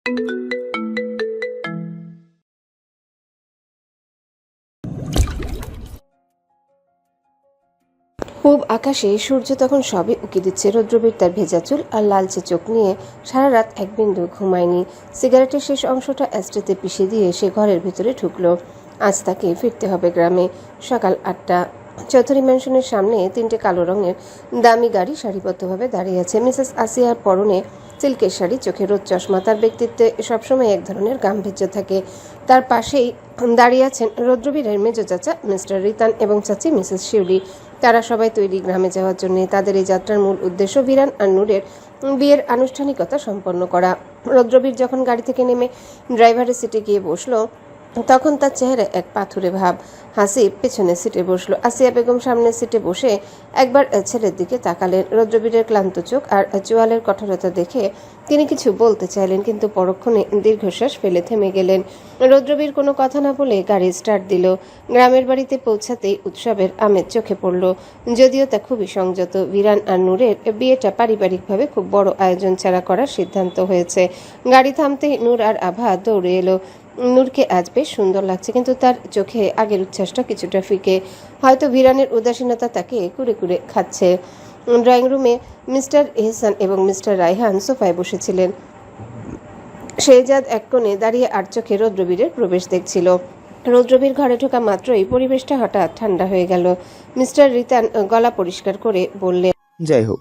পূব আকাশে সূর্য তখন সবে উকি দিচ্ছে। রৌদ্রবীর তার ভেজা চুল আর লালচে চোখ নিয়ে সারা রাত এক বিন্দু ঘুমায়নি। সিগারেটের শেষ অংশটা অ্যাস্ট্রেতে পিষে দিয়ে সে ঘরের ভিতরে ঢুকলো। আজ তাকে ফিরতে হবে গ্রামে। সকাল 8টা। চৌধুরী ম্যানশনের সামনে 3টে কালো রঙের দামি গাড়ি সারিবদ্ধভাবে দাঁড়িয়ে আছে। মিসেস আসিয়ার পরনে সিল্কের শাড়ি, চোখে রোদ চশমা। তার ব্যক্তিত্বে সবসময় এক ধরনের গাম্ভীর্য থাকে। তার পাশেই দাঁড়িয়ে আছেন রৌদ্রবীরের মেজো চাচা মিস্টার রিতান এবং চাচি মিসেস শিউলি। তারা সবাই তৈরি গ্রামে যাওয়ার জন্য। তাদের এই যাত্রার মূল উদ্দেশ্য বিরান আর নূরের বিয়ের আনুষ্ঠানিকতা সম্পন্ন করা। রৌদ্রবীর যখন গাড়ি থেকে নেমে ড্রাইভারের সিটে গিয়ে বসলো, তখন তার চেহারায় এক পাথুরে ভাব। হাসিব পেছনের সিটে বসলো। আসিয়া বেগম সামনের সিটে বসে একবার ছেলের দিকে তাকালেন। রৌদ্রবীরের ক্লান্ত চোখ আর চোয়ালের কঠোরতা দেখে তিনি কিছু বলতে চাইলেন, কিন্তু পরক্ষণে দীর্ঘশ্বাস ফেলে থেমে গেলেন। রৌদ্রবীর কোনো কথা না বলে গাড়ি স্টার্ট দিল। গ্রামের বাড়িতে পৌঁছাতেই উৎসবের আমেজ চোখে পড়ল, যদিও তা খুবই সংযত। বিরান আর নূরের বিয়েটা পারিবারিকভাবে খুব বড় আয়োজন ছাড়া করার সিদ্ধান্ত হয়েছে। গাড়ি থামতেই নূর আর আভা দৌড়ে এলো। নূরকে আজ বেশ সুন্দর লাগছে, কিন্তু তার চোখে আগের উচ্ছ্বাসটা কিছুটা ফিকে। হয়তো বিরানের উদাসীনতা তাকে কুরে কুরে খাচ্ছে। ড্রয়িং রুমে মিস্টার এহসান এবং মিস্টার রায়হান সোফায় বসেছিলেন। শেহজাদ এক কোণে দাঁড়িয়ে আর চোখে রৌদ্রবীরের প্রবেশ দেখছিল। রৌদ্রবীর ঘরে ঢোকা মাত্রই পরিবেশটা হঠাৎ ঠান্ডা হয়ে গেল। মিস্টার রিতান গলা পরিষ্কার করে বললেন, যাই হোক,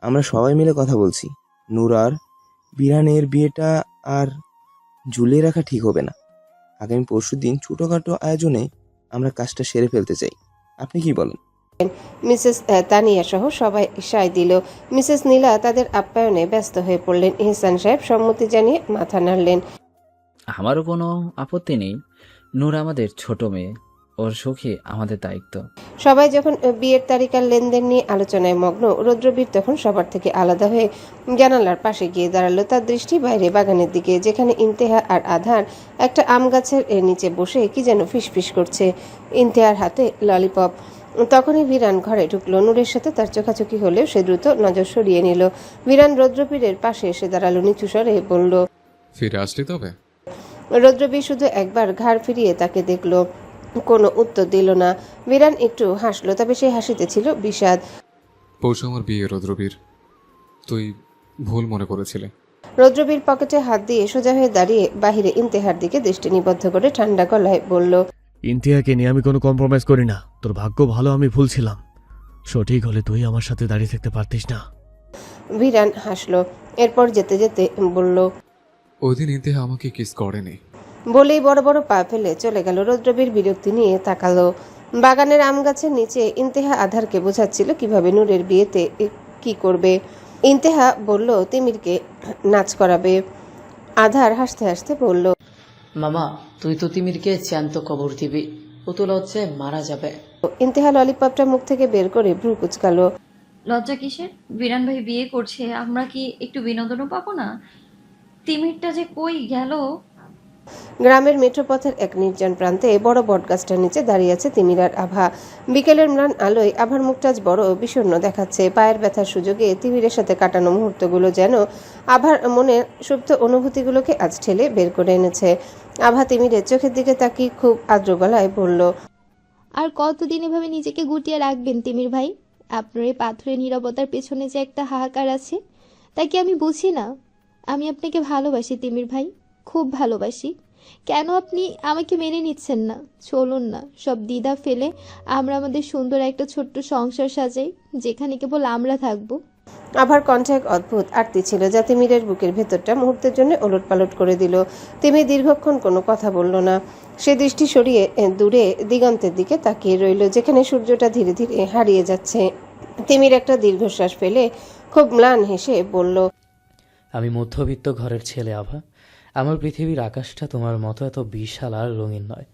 আমরা সবাই মিলে কথা বলছি। নূর আর বিরানের বিয়েটা আর ঝুলিয়ে রাখা ঠিক হবে না। আগামী পরশুদিন ছোটখাটো আয়োজনে আমরা কাজটা সেরে ফেলতে চাই। আপনি কি বলেন? মিসেস তানিয়া সহ সবাই সায় দিল। মিসেস নীলা তাদের আপ্যায়নে ব্যস্ত হয়ে পড়লেন। এহসান সাহেব সম্মতি জানিয়ে মাথা নাড়লেন। আমারও কোনো আপত্তি নেই। নূর আমাদের ছোট মেয়ে, ওর সুখী আমাদের দায়িত্ব। সবাই যখন বিয়ের তারিখের লেনদেন নিয়ে আলোচনায় মগ্ন, রৌদ্রবীর তখন সবার থেকে আলাদা হয়ে জানালার পাশে গিয়ে দাঁড়ালো। তার দৃষ্টি বাইরে বাগানের দিকে, যেখানে ইন্তেহা আর আধার একটা আম গাছের নিচে বসে কি যেন ফিসফিস করছে। ইন্তেহার হাতে ললিপপ। তখনই বিরান ঘরে ঢুকলো। নূরের সাথে তার চোখাচোখি হলেও সে দ্রুত নজর সরিয়ে নিল। বিরান রৌদ্রবীরের পাশে এসে দাঁড়ালো, নিচু স্বরে বলল, ফিরে আসলি তবে? রৌদ্রবীর শুধু একবার ঘাড় ফিরিয়ে তাকে দেখলো, কোনো উত্তর দিল না। বিরান একটু হাসলো, তবে সেই হাসিতে ছিল বিষাদ। পৌঁছে আমার বিয়ে রৌদ্রবীর, তুই ভুল মনে করেছিলে। রৌদ্রবীর পকেটে হাত দিয়ে সোজা হয়ে দাঁড়িয়ে বাহিরে ইন্তেহার দিকে দৃষ্টি নিবদ্ধ করে ঠান্ডা গলায় বলল, ইন্তিয়াকে নিয়ে আমি কোনো কম্প্রোমাইজ করি না। তোর ভাগ্য ভালো আমি ভুল ছিলাম। সঠিক হলে তুই আমার সাথে দাঁড়িয়ে থাকতে পারতিস না। বিরান হাসলো, এরপর যেতে যেতে বলল, ওই দিন ইন্তেহা আমাকে কিস করেনি। বলেই বড় বড় পা ফেলে চলে গেল। রৌদ্রবীর বিরক্তি নিয়ে তাকালো। বাগানের আম গাছের নিচে ইন্তেহা আধারকে বোঝাচ্ছিল কিভাবে নূরের বিয়েতে কি করবে। ইন্তেহা বলল তিমিরকে নাচ করাবে। আধার হাসতে হাসতে বলল, মামা তুই তো তিমিরকে জ্যান্ত কবর দিবি, ও তো লজ্জায় মারা যাবে। ইন্তেহা ললিপপটা মুখ থেকে বের করে ভ্রু কুচকালো। লজ্জা কিসের? বিরান ভাই বিয়ে করছে, আমরা কি একটু বিনোদনও পাবো না? তিমিরটা যে কই গেল? গ্রামের মেঠোপথের এক নির্জন প্রান্তে বড় বটগাছটার নিচে দাঁড়িয়ে আছে তিমির আর আভা। বিকেলের ম্লান আলোয় আভার মুখটা আজ বড় বিষণ্ণ দেখাচ্ছে। পায়ের ব্যথার সুযোগে তিমিরের সাথে কাটানো মুহূর্তগুলো যেন আভার মনের সুপ্ত অনুভূতিগুলোকে আজ ঠেলে বের করে এনেছে। আভা তিমিরের চোখের দিকে তাকিয়ে খুব আর্দ্র গলায় বলল, আর কতদিন এভাবে নিজেকে গুটিয়ে রাখবেন তিমির ভাই? আপনার এই পাথরের নীরবতার পেছনে যে একটা হাহাকার আছে, তা কি আমি বুঝি না? আমি আপনাকে ভালোবাসি তিমির ভাই, খুব ভালোবাসি। কেন আপনি আমাকে মেনে নিচ্ছেন না? চলুন না, সব দ্বিধা ফেলে আমরা আমাদের সুন্দর একটা ছোট্ট সংসার সাজাই, যেখানে কেবল আমরা থাকবো। আভার কণ্ঠে এক অদ্ভুত আরতি ছিল, যা তিমিরের বুকের ভেতরটা মুহূর্তের জন্য ওলটপালট করে দিল। তিমি দীর্ঘক্ষণ কোনো কথা বলল না। সে দৃষ্টি সরিয়ে দূরে দিগন্তের দিকে তাকিয়ে রইল, যেখানে সূর্যটা ধীরে ধীরে হারিয়ে যাচ্ছে। তিমির একটা দীর্ঘশ্বাস ফেলে খুব ম্লান হেসে বলল, আমি মধ্যবিত্ত ঘরের ছেলে আভা। আমার পৃথিবীর আকাশটা তোমার মতো এত বিশাল আর রঙিন নয়।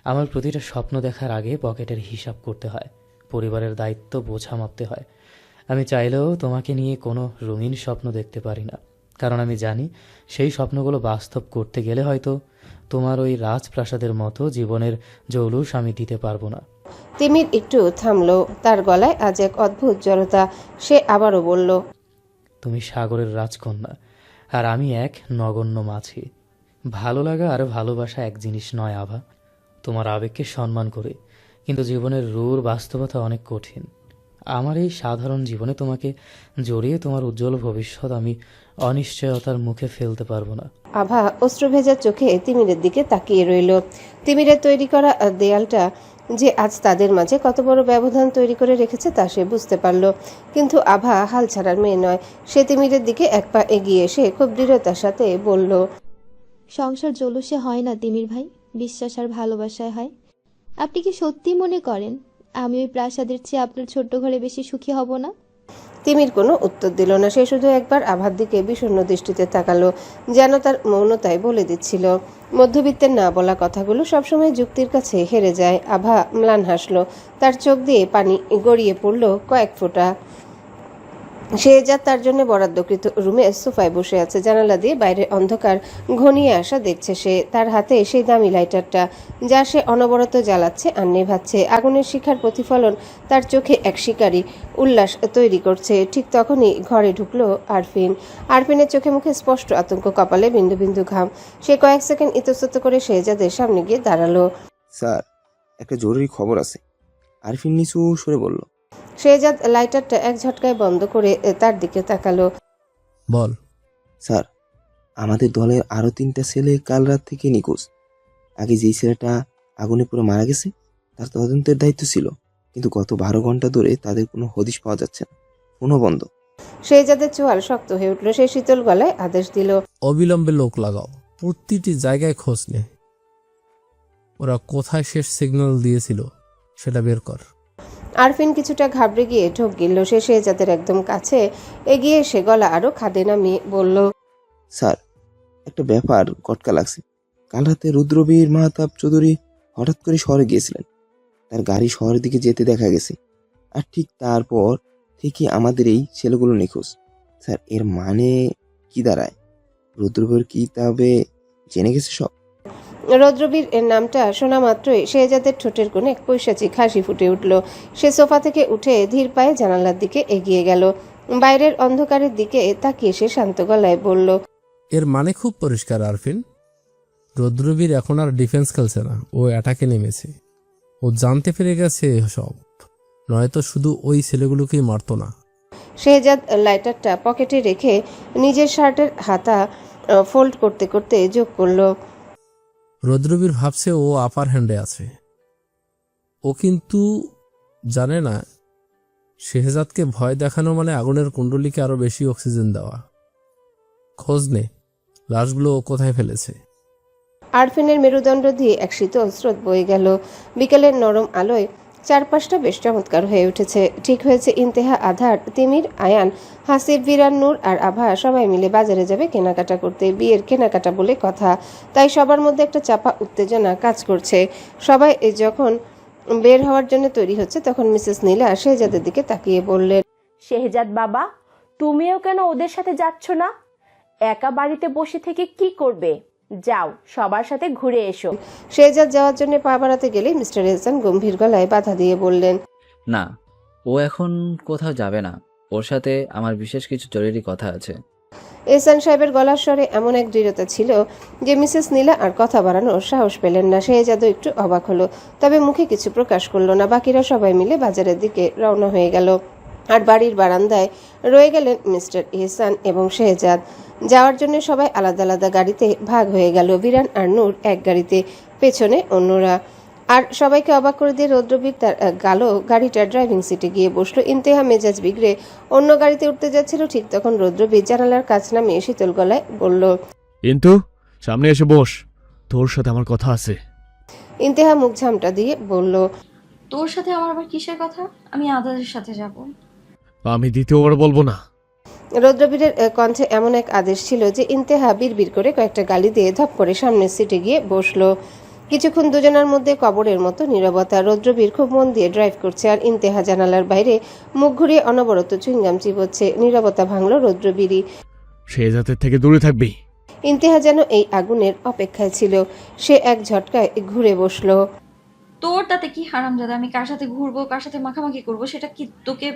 আমার প্রতিটা স্বপ্ন দেখার আগে পকেটের হিসাব করতে হয়, পরিবারের দায়িত্ব বোঝা মাপতে হয়। আমি চাইলেও তোমাকে নিয়ে কোনো রঙিন স্বপ্ন দেখতে পারি না, কারণ আমি জানি সেই স্বপ্নগুলো বাস্তব করতে গেলে হয়তো তোমার ওই রাজপ্রাসাদের মতো জীবনের জৌলুস আমি দিতে পারবো না। তিমির একটু থামলো, তার গলায় আজ এক অদ্ভুত জড়তা। সে আবারও বলল, তুমি সাগরের রাজকন্যা, আর আমি এক নগণ্য মাছি। ভালো লাগা আর ভালোবাসা এক জিনিস নয় আভা। তোমার আবেগকে সম্মান করে, কিন্তু জীবনের রূঢ় বাস্তবতা অনেক কঠিন। আমার এই সাধারণ জীবনে তোমাকে জড়িয়ে তোমার উজ্জ্বল ভবিষ্যৎ আমি অনিশ্চয়তার মুখে ফেলতে পারবো না। আভা অশ্রুভেজা চোখে তিমিরের দিকে তাকিয়ে রইল। তিমিরের তৈরি করা দেয়ালটা যে আজ তাদের মাঝে কত বড় ব্যবধান তৈরি করে রেখেছে তা সে বুঝতে পারল। কিন্তু আভা হাল ছাড়ার মেয়ে নয়। সে তিমিরের দিকে এক পা এগিয়ে এসে খুব দৃঢ়তার সাথে বলল, সংসার জলুসে হয় না তিমির ভাই, বিশ্বাস আর ভালোবাসায় হয়। আপনি কি সত্যি মনে করেন আমি ওই প্রাসাদের চেয়ে আপনার ছোট্ট ঘরে বেশি সুখী হব না? তিমির কোনো উত্তর দিল না। সে শুধু একবার আভার দিকে বিষণ্ণ দৃষ্টিতে তাকালো, যেন তার মৌনতায় বলে দিচ্ছিল মধ্যবিত্তের না বলা কথাগুলো সবসময় যুক্তির কাছে হেরে যায়। আভা ম্লান হাসলো। তার চোখ দিয়ে পানি গড়িয়ে পড়ল কয়েক ফোঁটা। শেহজাদ তার জন্য বরাদ্দকৃত রুমে সোফায় বসে আছে। জানালা দিয়ে বাইরের অন্ধকার ঘনিয়ে আসা দেখছে সে। তার হাতে সেই দামি লাইটারটা, যা সে অনবরত জ্বালাচ্ছে আর নেভাচ্ছে। আগুনের শিখার প্রতিফলন তার চোখে এক শিকারী উল্লাস তৈরি করছে। ঠিক তখনই ঘরে ঢুকলো আরফিন। আরফিনের চোখে মুখে স্পষ্ট আতঙ্ক, কপালে বিন্দু বিন্দু ঘাম। সে কয়েক সেকেন্ড ইতস্তত করে শেহজাদের সামনে গিয়ে দাঁড়ালো। স্যার, একটা জরুরি খবর আছে, আরফিন নিচু সরে বলল। শেহজাদ লাইটারটা এক ঝটকায় বন্ধ করে তার দিকে তাকালো। বল। স্যার, আমাদের দলের আরো 3টা ছেলে কাল রাত থেকে নিখোঁজ। আগে যেই ছেলেটা আগুনে পুরো মারা গেছে তার তদন্তের দায়িত্ব ছিল, কিন্তু গত 12 ঘন্টা ধরে তাদের কোনো হদিশ পাওয়া যাচ্ছে না, ফোনও বন্ধ। শেহজাদের চোয়াল শক্ত হয়ে উঠল। সে শীতল গলায় আদেশ দিল, অবিলম্বে লোক লাগাও, প্রতিটি জায়গায় খোঁজ নে। ওরা কোথায় শেষ সিগন্যাল দিয়েছিল সেটা বের কর। আরফিন কিছুটা ঘাবড়ে গিয়ে ঢোক গিলল। সে শেহজাদের একদম কাছে এগিয়ে এসে গলা আরো খাদে নামিয়ে বলল, স্যার, একটা ব্যাপার কটকা লাগছে। কাল রাতে রুদ্রবীর মাহতাব চৌধুরী হঠাৎ করে শহরে গিয়েছিলেন। তার গাড়ি শহরের দিকে যেতে দেখা গেছে, আর ঠিক তারপর থেকে আমাদের এই ছেলেগুলো নিখোঁজ। স্যার, এর মানে কি দাঁড়ায়? রুদ্রবীর কি তবে জেনে গেছে সব? রৌদ্রবীর এর নামটা শোনা মাত্রই শেহজাদের ঠোঁটের কোণে এক পৈশাচিক হাসি ফুটে উঠল। সে সোফা থেকে উঠে ধীর পায়ে জানালার দিকে এগিয়ে গেল। বাইরের অন্ধকারের দিকে তাকিয়ে সে শান্ত গলায় বলল, এর মানে খুব পরিষ্কার আরফিন, রুদ্রবীর এখন আর ডিফেন্স খেলছে না, ও অ্যাটাকে নেমেছে। ও জানতে পেরে গেছে সব, নয়তো শুধু ওই ছেলেগুলোকেই মারতো না। শেহজাদ লাইটারটা পকেটে রেখে নিজের শার্টের হাতা ফোল্ড করতে করতে যোগ করল, রুদ্রবীর ভাবছে ও আপার হ্যান্ডে আছে। ও কিন্তু জানে না শেহজাদকে ভয় দেখানো মানে আগুনের কুণ্ডলীকে আরো বেশি অক্সিজেন দেওয়া। খোঁজ নে, লাশগুলো ও কোথায় ফেলেছে। আরফিনের মেরুদণ্ড দিয়ে এক শীতল স্রোত বয়ে গেল। বিকেলের নরম আলোয় চারপাশটা বেশ চমৎকার হয়ে উঠেছে। ঠিক হয়েছে ইন্তেহা, আধার, তিমির, আয়ান, হাসিব, বিরান, নূর আর আভা সবাই মিলে বাজারে যাবে কেনাকাটা করতে। বিয়ের কেনাকাটা বলে কথা, তাই সবার মধ্যে একটা চাপা উত্তেজনা কাজ করছে। সবাই যখন বের হওয়ার জন্য তৈরি হচ্ছে তখন মিসেস নীলা শেহজাদের দিকে তাকিয়ে বললেন, শেহজাদ বাবা, তুমিও কেন ওদের সাথে যাচ্ছ না? একা বাড়িতে বসে থেকে কি করবে? যাও, সবার সাথে ঘুরে এসো। শেহজাদ যাওয়ার জন্য পা বাড়াতে গেলে মিস্টার এহসান গম্ভীর গলায় বাধা দিয়ে বললেন, না, ও এখন কোথাও যাবে না। ওর সাথে আমার বিশেষ কিছু জরুরি কথা আছে। এহসান সাহেবের গলার স্বরে এমন এক দৃঢ়তা ছিল যে মিসেস নীলা আর কথা বাড়ানোর সাহস পেলেন না। শেহজাদও একটু অবাক হলো, তবে মুখে কিছু প্রকাশ করলো না। বাকিরা সবাই মিলে বাজারের দিকে রওনা হয়ে গেল, আর বাড়ির বারান্দায় রয়ে গেলেন মিস্টার এহসান এবং শেহজাদ। যাওয়ার জন্য সবাই আলাদা আলাদা গাড়িতে ভাগ হয়ে গেল। বিরান আর নূর এক গাড়িতে, পেছনে অন্যরা। আর সবাইকে অবাক করে দিয়ে রৌদ্রবীর তার গালো গাড়িটার ড্রাইভিং সিটে গিয়ে বসলো। ইন্তেহা মেজাজ বিগড়ে অন্য গাড়িতে উঠতে যাচ্ছিল। ঠিক তখন রৌদ্রবীর জানালার কাছ নামিয়ে শীতল গলায় বলল, কিন্তু সামনে এসে বস, তোর সাথে আমার কথা আছে। ইন্তেহা মুখ ঝামটা দিয়ে বলল, তোর সাথে আমার আবার কিসের কথা? আমি আদারের সাথে যাব। আমি দ্বিতীয়বার বলবো না। রৌদ্রবীরের কণ্ঠে এমন এক আদেশ ছিল যে ইন্তেহা বিড়বিড় করে কয়েকটা গালি দিয়ে ধপ করে সামনের সিটে গিয়ে বসলো। কিছুক্ষণ দুজনের মধ্যে কবরের মতো নীরবতা। রৌদ্রবীর খুব মন দিয়ে ড্রাইভ করছে, আর ইন্তেহা জানালার বাইরে মুখ ঘুরিয়ে অনবরত চুইংগাম চিবোচ্ছে। নীরবতা ভাঙল রৌদ্রবীরই। শেহজাদের থেকে দূরে থাকবি। ইন্তেহা যেন এই আগুনের অপেক্ষায় ছিল। সে এক ঝটকায় ঘুরে তোর তাতে কি হারামজাদা? আমি কার সাথে ঘুরবো, কার সাথে মাখামাখি করবো, সেটা কি তোকে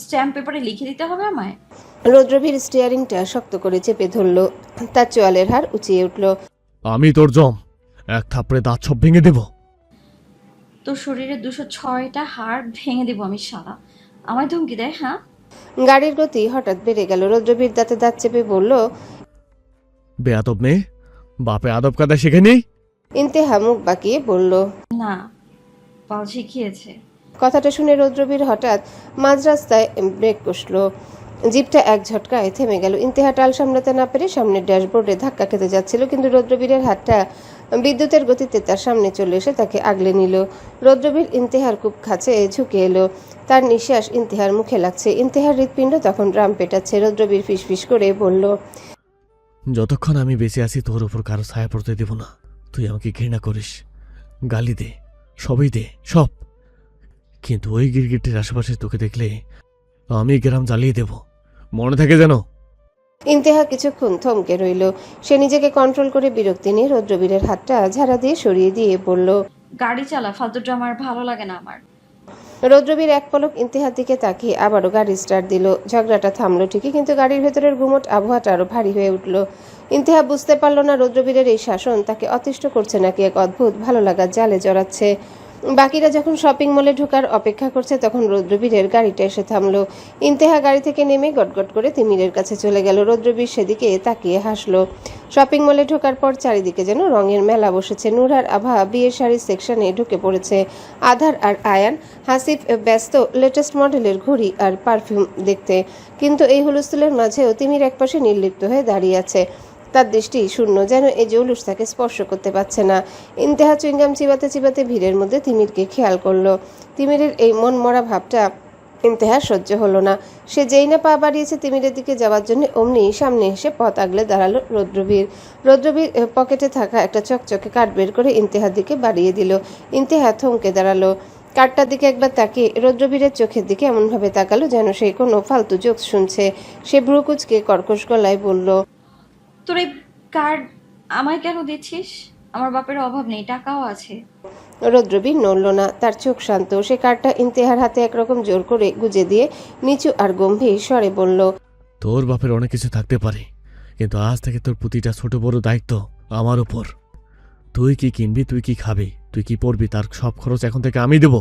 স্ট্যাম্প পেপারে লিখে দিতে হবে আমায়? রৌদ্রবীর স্টিয়ারিংটা শক্ত করে চেপে ধরল। তার চোয়ালের হাড় উঁচিয়ে উঠল। আমি তোর জম, এক থাপড়ে দাঁত সব ভেঙে দেব। তোর শরীরে 206টা হাড় ভেঙে দেবো আমি শালা। আমায় ধমকি দেয়, হ্যাঁ? গাড়ির গতি হঠাৎ বেড়ে গেল। রৌদ্রবীর দাঁতে দাঁত চেপে বলল, বেয়াদব মেয়ে, বাপে আদব কাদা শেখেনি? ইন্তেহা মুখ বাঁকিয়ে বলল। না, পাল শিখিয়েছে। কথাটা শুনে রৌদ্রবীর হঠাৎ মাঝ রাস্তায় ব্রেক কষল। জিপটা এক ঝটকায় থেমে গেল। ইন্তেহা টাল সামলাতে না পেরে সামনের ড্যাশবোর্ডে ধাক্কা খেতে যাচ্ছিল, কিন্তু রৌদ্রবীরের হাতটা বিদ্যুতের গতিতে তার সামনে চলে এসে তাকে আগলে নিল। রৌদ্রবীর ইন্তেহার খুব কাছে ঝুঁকে এলো। তার নিঃশ্বাস ইন্তেহার মুখে লাগছে। ইন্তেহার হৃৎপিণ্ড তখন ড্রাম পেটাচ্ছে। রৌদ্রবীর ফিসফিস করে বলল, যতক্ষণ আমি বেঁচে আছি তোর উপর কারো ছায়া পড়তে দেব না। তুই আমাকে ঘৃণা করিস, গালি দে, সবই দে, সব, কিন্তু ওই গিরগিটির আশেপাশে তোকে দেখলে আমি গ্রাম জ্বালিয়ে দেব, মনে থাকে যেন। ইন্তেহা কিছুক্ষণ থমকে রইল। সে নিজেকে কন্ট্রোল করে বিরক্তি নিয়ে রৌদ্রবীরের হাতটা ঝাড়া দিয়ে সরিয়ে দিয়ে বলল, গাড়ি চালা, ফালতু ড্রামা আর ভালো লাগে না আমার। রৌদ্রবীর এক পলক ইন্তেহার দিকে তাকিয়ে আবারও গাড়ি স্টার্ট দিল। ঝগড়াটা থামলো ঠিকই, কিন্তু গাড়ির ভেতরের গুমট আবহাওয়াটা আরো ভারী হয়ে উঠল। ইন্তেহা বুঝতে পারল না রৌদ্রবীরের এই শাসন তাকে অতিষ্ঠ করছে নাকি এক অদ্ভুত ভালো লাগার জালে জড়াচ্ছে। বাকিরা যখন শপিং মলে ঢোকার অপেক্ষা করছে তখন রৌদ্রবীরের গাড়িটা এসে থামলো। ইন্তেহা গাড়ি থেকে নেমে গটগট করে তিমিরের কাছে চলে গেল। রৌদ্রবীর সেদিকে তাকিয়ে হাসলো। শপিং মলে ঢোকার পর চারিদিকে যেন রঙের মেলা বসেছে। নূর আর আভা বিয়ের শাড়ির সেকশনে ঢুকে পড়েছে। আধার আর আয়ান হাসিফ ব্যস্ত লেটেস্ট মডেলের ঘড়ি আর পারফিউম দেখতে, কিন্তু এই হুলস্থুলের মাঝেও তিমির একপাশে নির্লিপ্ত হয়ে দাঁড়িয়ে আছে। তার দৃষ্টি শূন্য, যেন এই জৌলুস তাকে স্পর্শ করতে পারছে না। ইন্তেহা চুইংগাম চিবাতে চিবাতে ভিড়ের মধ্যে তিমিরকে খেয়াল করলো। তিমিরের এই মন মরা ভাবটা ইন্তেহার সহ্য হলো না। সে যেই না পা বাড়িয়েছে তিমিরের দিকে যাওয়ার জন্য, অমনি সামনে এসে পথ আগলে দাঁড়ালো রৌদ্রবীর। রৌদ্রবীর পকেটে থাকা একটা চকচকে কার্ড বের করে ইন্তেহার দিকে বাড়িয়ে দিল। ইন্তেহা থমকে দাঁড়ালো। কার্ডটার দিকে একবার তাকিয়ে রৌদ্রবীরের চোখের দিকে এমনভাবে তাকালো যেন সে কোনো ফালতু জোকস শুনছে। সে ভ্রু কুঁচকে কর্কশ গলায় বলল, তোর এই কার্ড আমায় কেন দিচ্ছিস? আমার বাপের অভাব নেই, টাকাও আছে। রৌদ্রবীর নড়ল না, তার চোখ শান্ত। সে কার্ডটা ইন্তেহার হাতে একরকম জোর করে গুজে দিয়ে নিচু আর গম্ভীর স্বরে বলল, তোর বাপের অনেক কিছু থাকতে পারে, কিন্তু আজ থেকে তোর প্রতিটা ছোট বড় দায়িত্ব আমার উপর। তুই কি কিনবি, তুই কি খাবি, তুই কি পড়বি, তার সব খরচ এখন থেকে আমি দেব।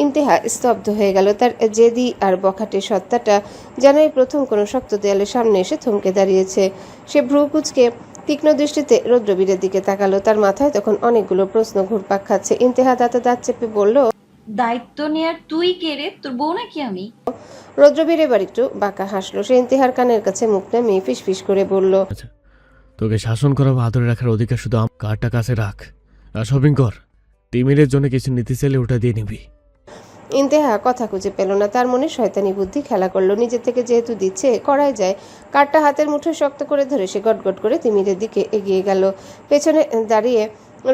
ইন্তেহা স্তব্ধ হয়ে গেল। তার জেদি আর বখাটে সত্তাটা যেন এই প্রথম কোনো শক্ত দেয়ালের সামনে এসে থমকে দাঁড়িয়েছে। সে ভ্রু কুঁচকে তীক্ষ্ণ দৃষ্টিতে রৌদ্রবীরের দিকে তাকালো। তার মাথায় তখন অনেকগুলো প্রশ্ন ঘুরপাক খাচ্ছে। ইন্তেহা দাঁতে দাঁত চেপে বলল, দায়িত্ব নেয়ার তুই কে রে? তোর বউ নাকি আমি? রৌদ্রবীর এবার একটু বাঁকা হাসলো। সে ইন্তেহার কানের কাছে মুখ নামিয়ে ফিসফিস করে বলল, তোকে শাসন করা বা আদরে রাখার অধিকার শুধু কার্ডটা কাছে রাখ আর শপিং কর। তিমিরের জন্য কিছু নিতে চাইলে ওটা দিয়ে নিবি। ইন্তেহা কথা খুঁজে পেল না। তার মনে শয়তানি বুদ্ধি খেলা করলো। নিজে থেকে যেহেতু দিচ্ছে, করাই যায়। কার্ডটা হাতের মুঠোয় শক্ত করে ধরে সে গটগট করে তিমিরের দিকে এগিয়ে গেল। পেছনে দাঁড়িয়ে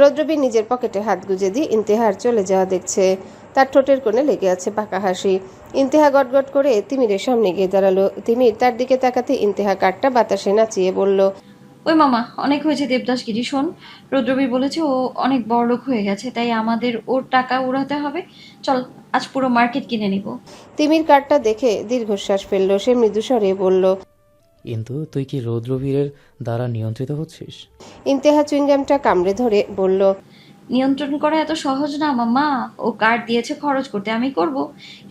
রৌদ্রবীর নিজের পকেটে হাত গুজে দিয়ে ইন্তেহার চলে যাওয়া দেখছে। তার ঠোঁটের কোণে লেগে আছে বাঁকা হাসি। ইন্তেহা গটগট করে তিমিরের সামনে গিয়ে দাঁড়ালো। তিমির তার দিকে তাকাতে ইন্তেহা কার্ডটা বাতাসে নাচিয়ে বলল, ওই মামা, অনেক হয়েছে দেবদাসগিরি। শোন, রৌদ্রবীর বলেছে ও অনেক বড়লোক হয়ে গেছে, তাই আমাদের ওর টাকা উড়াতে হবে। চল, আজ পুরো মার্কেট কিনে নিব। তিমির কার্ডটা দেখে দীর্ঘশ্বাস ফেলল। সে মৃদুস্বরে বলল, কিন্তু তুই কি রৌদ্রবীরের দ্বারা নিয়ন্ত্রিত হচ্ছিস? ইন্তেহা চুইংগামটা কামড়ে ধরে বলল, নিয়ন্ত্রণ করা এত সহজ না মামা। ও কার্ড দিয়েছে খরচ করতে, আমি করব।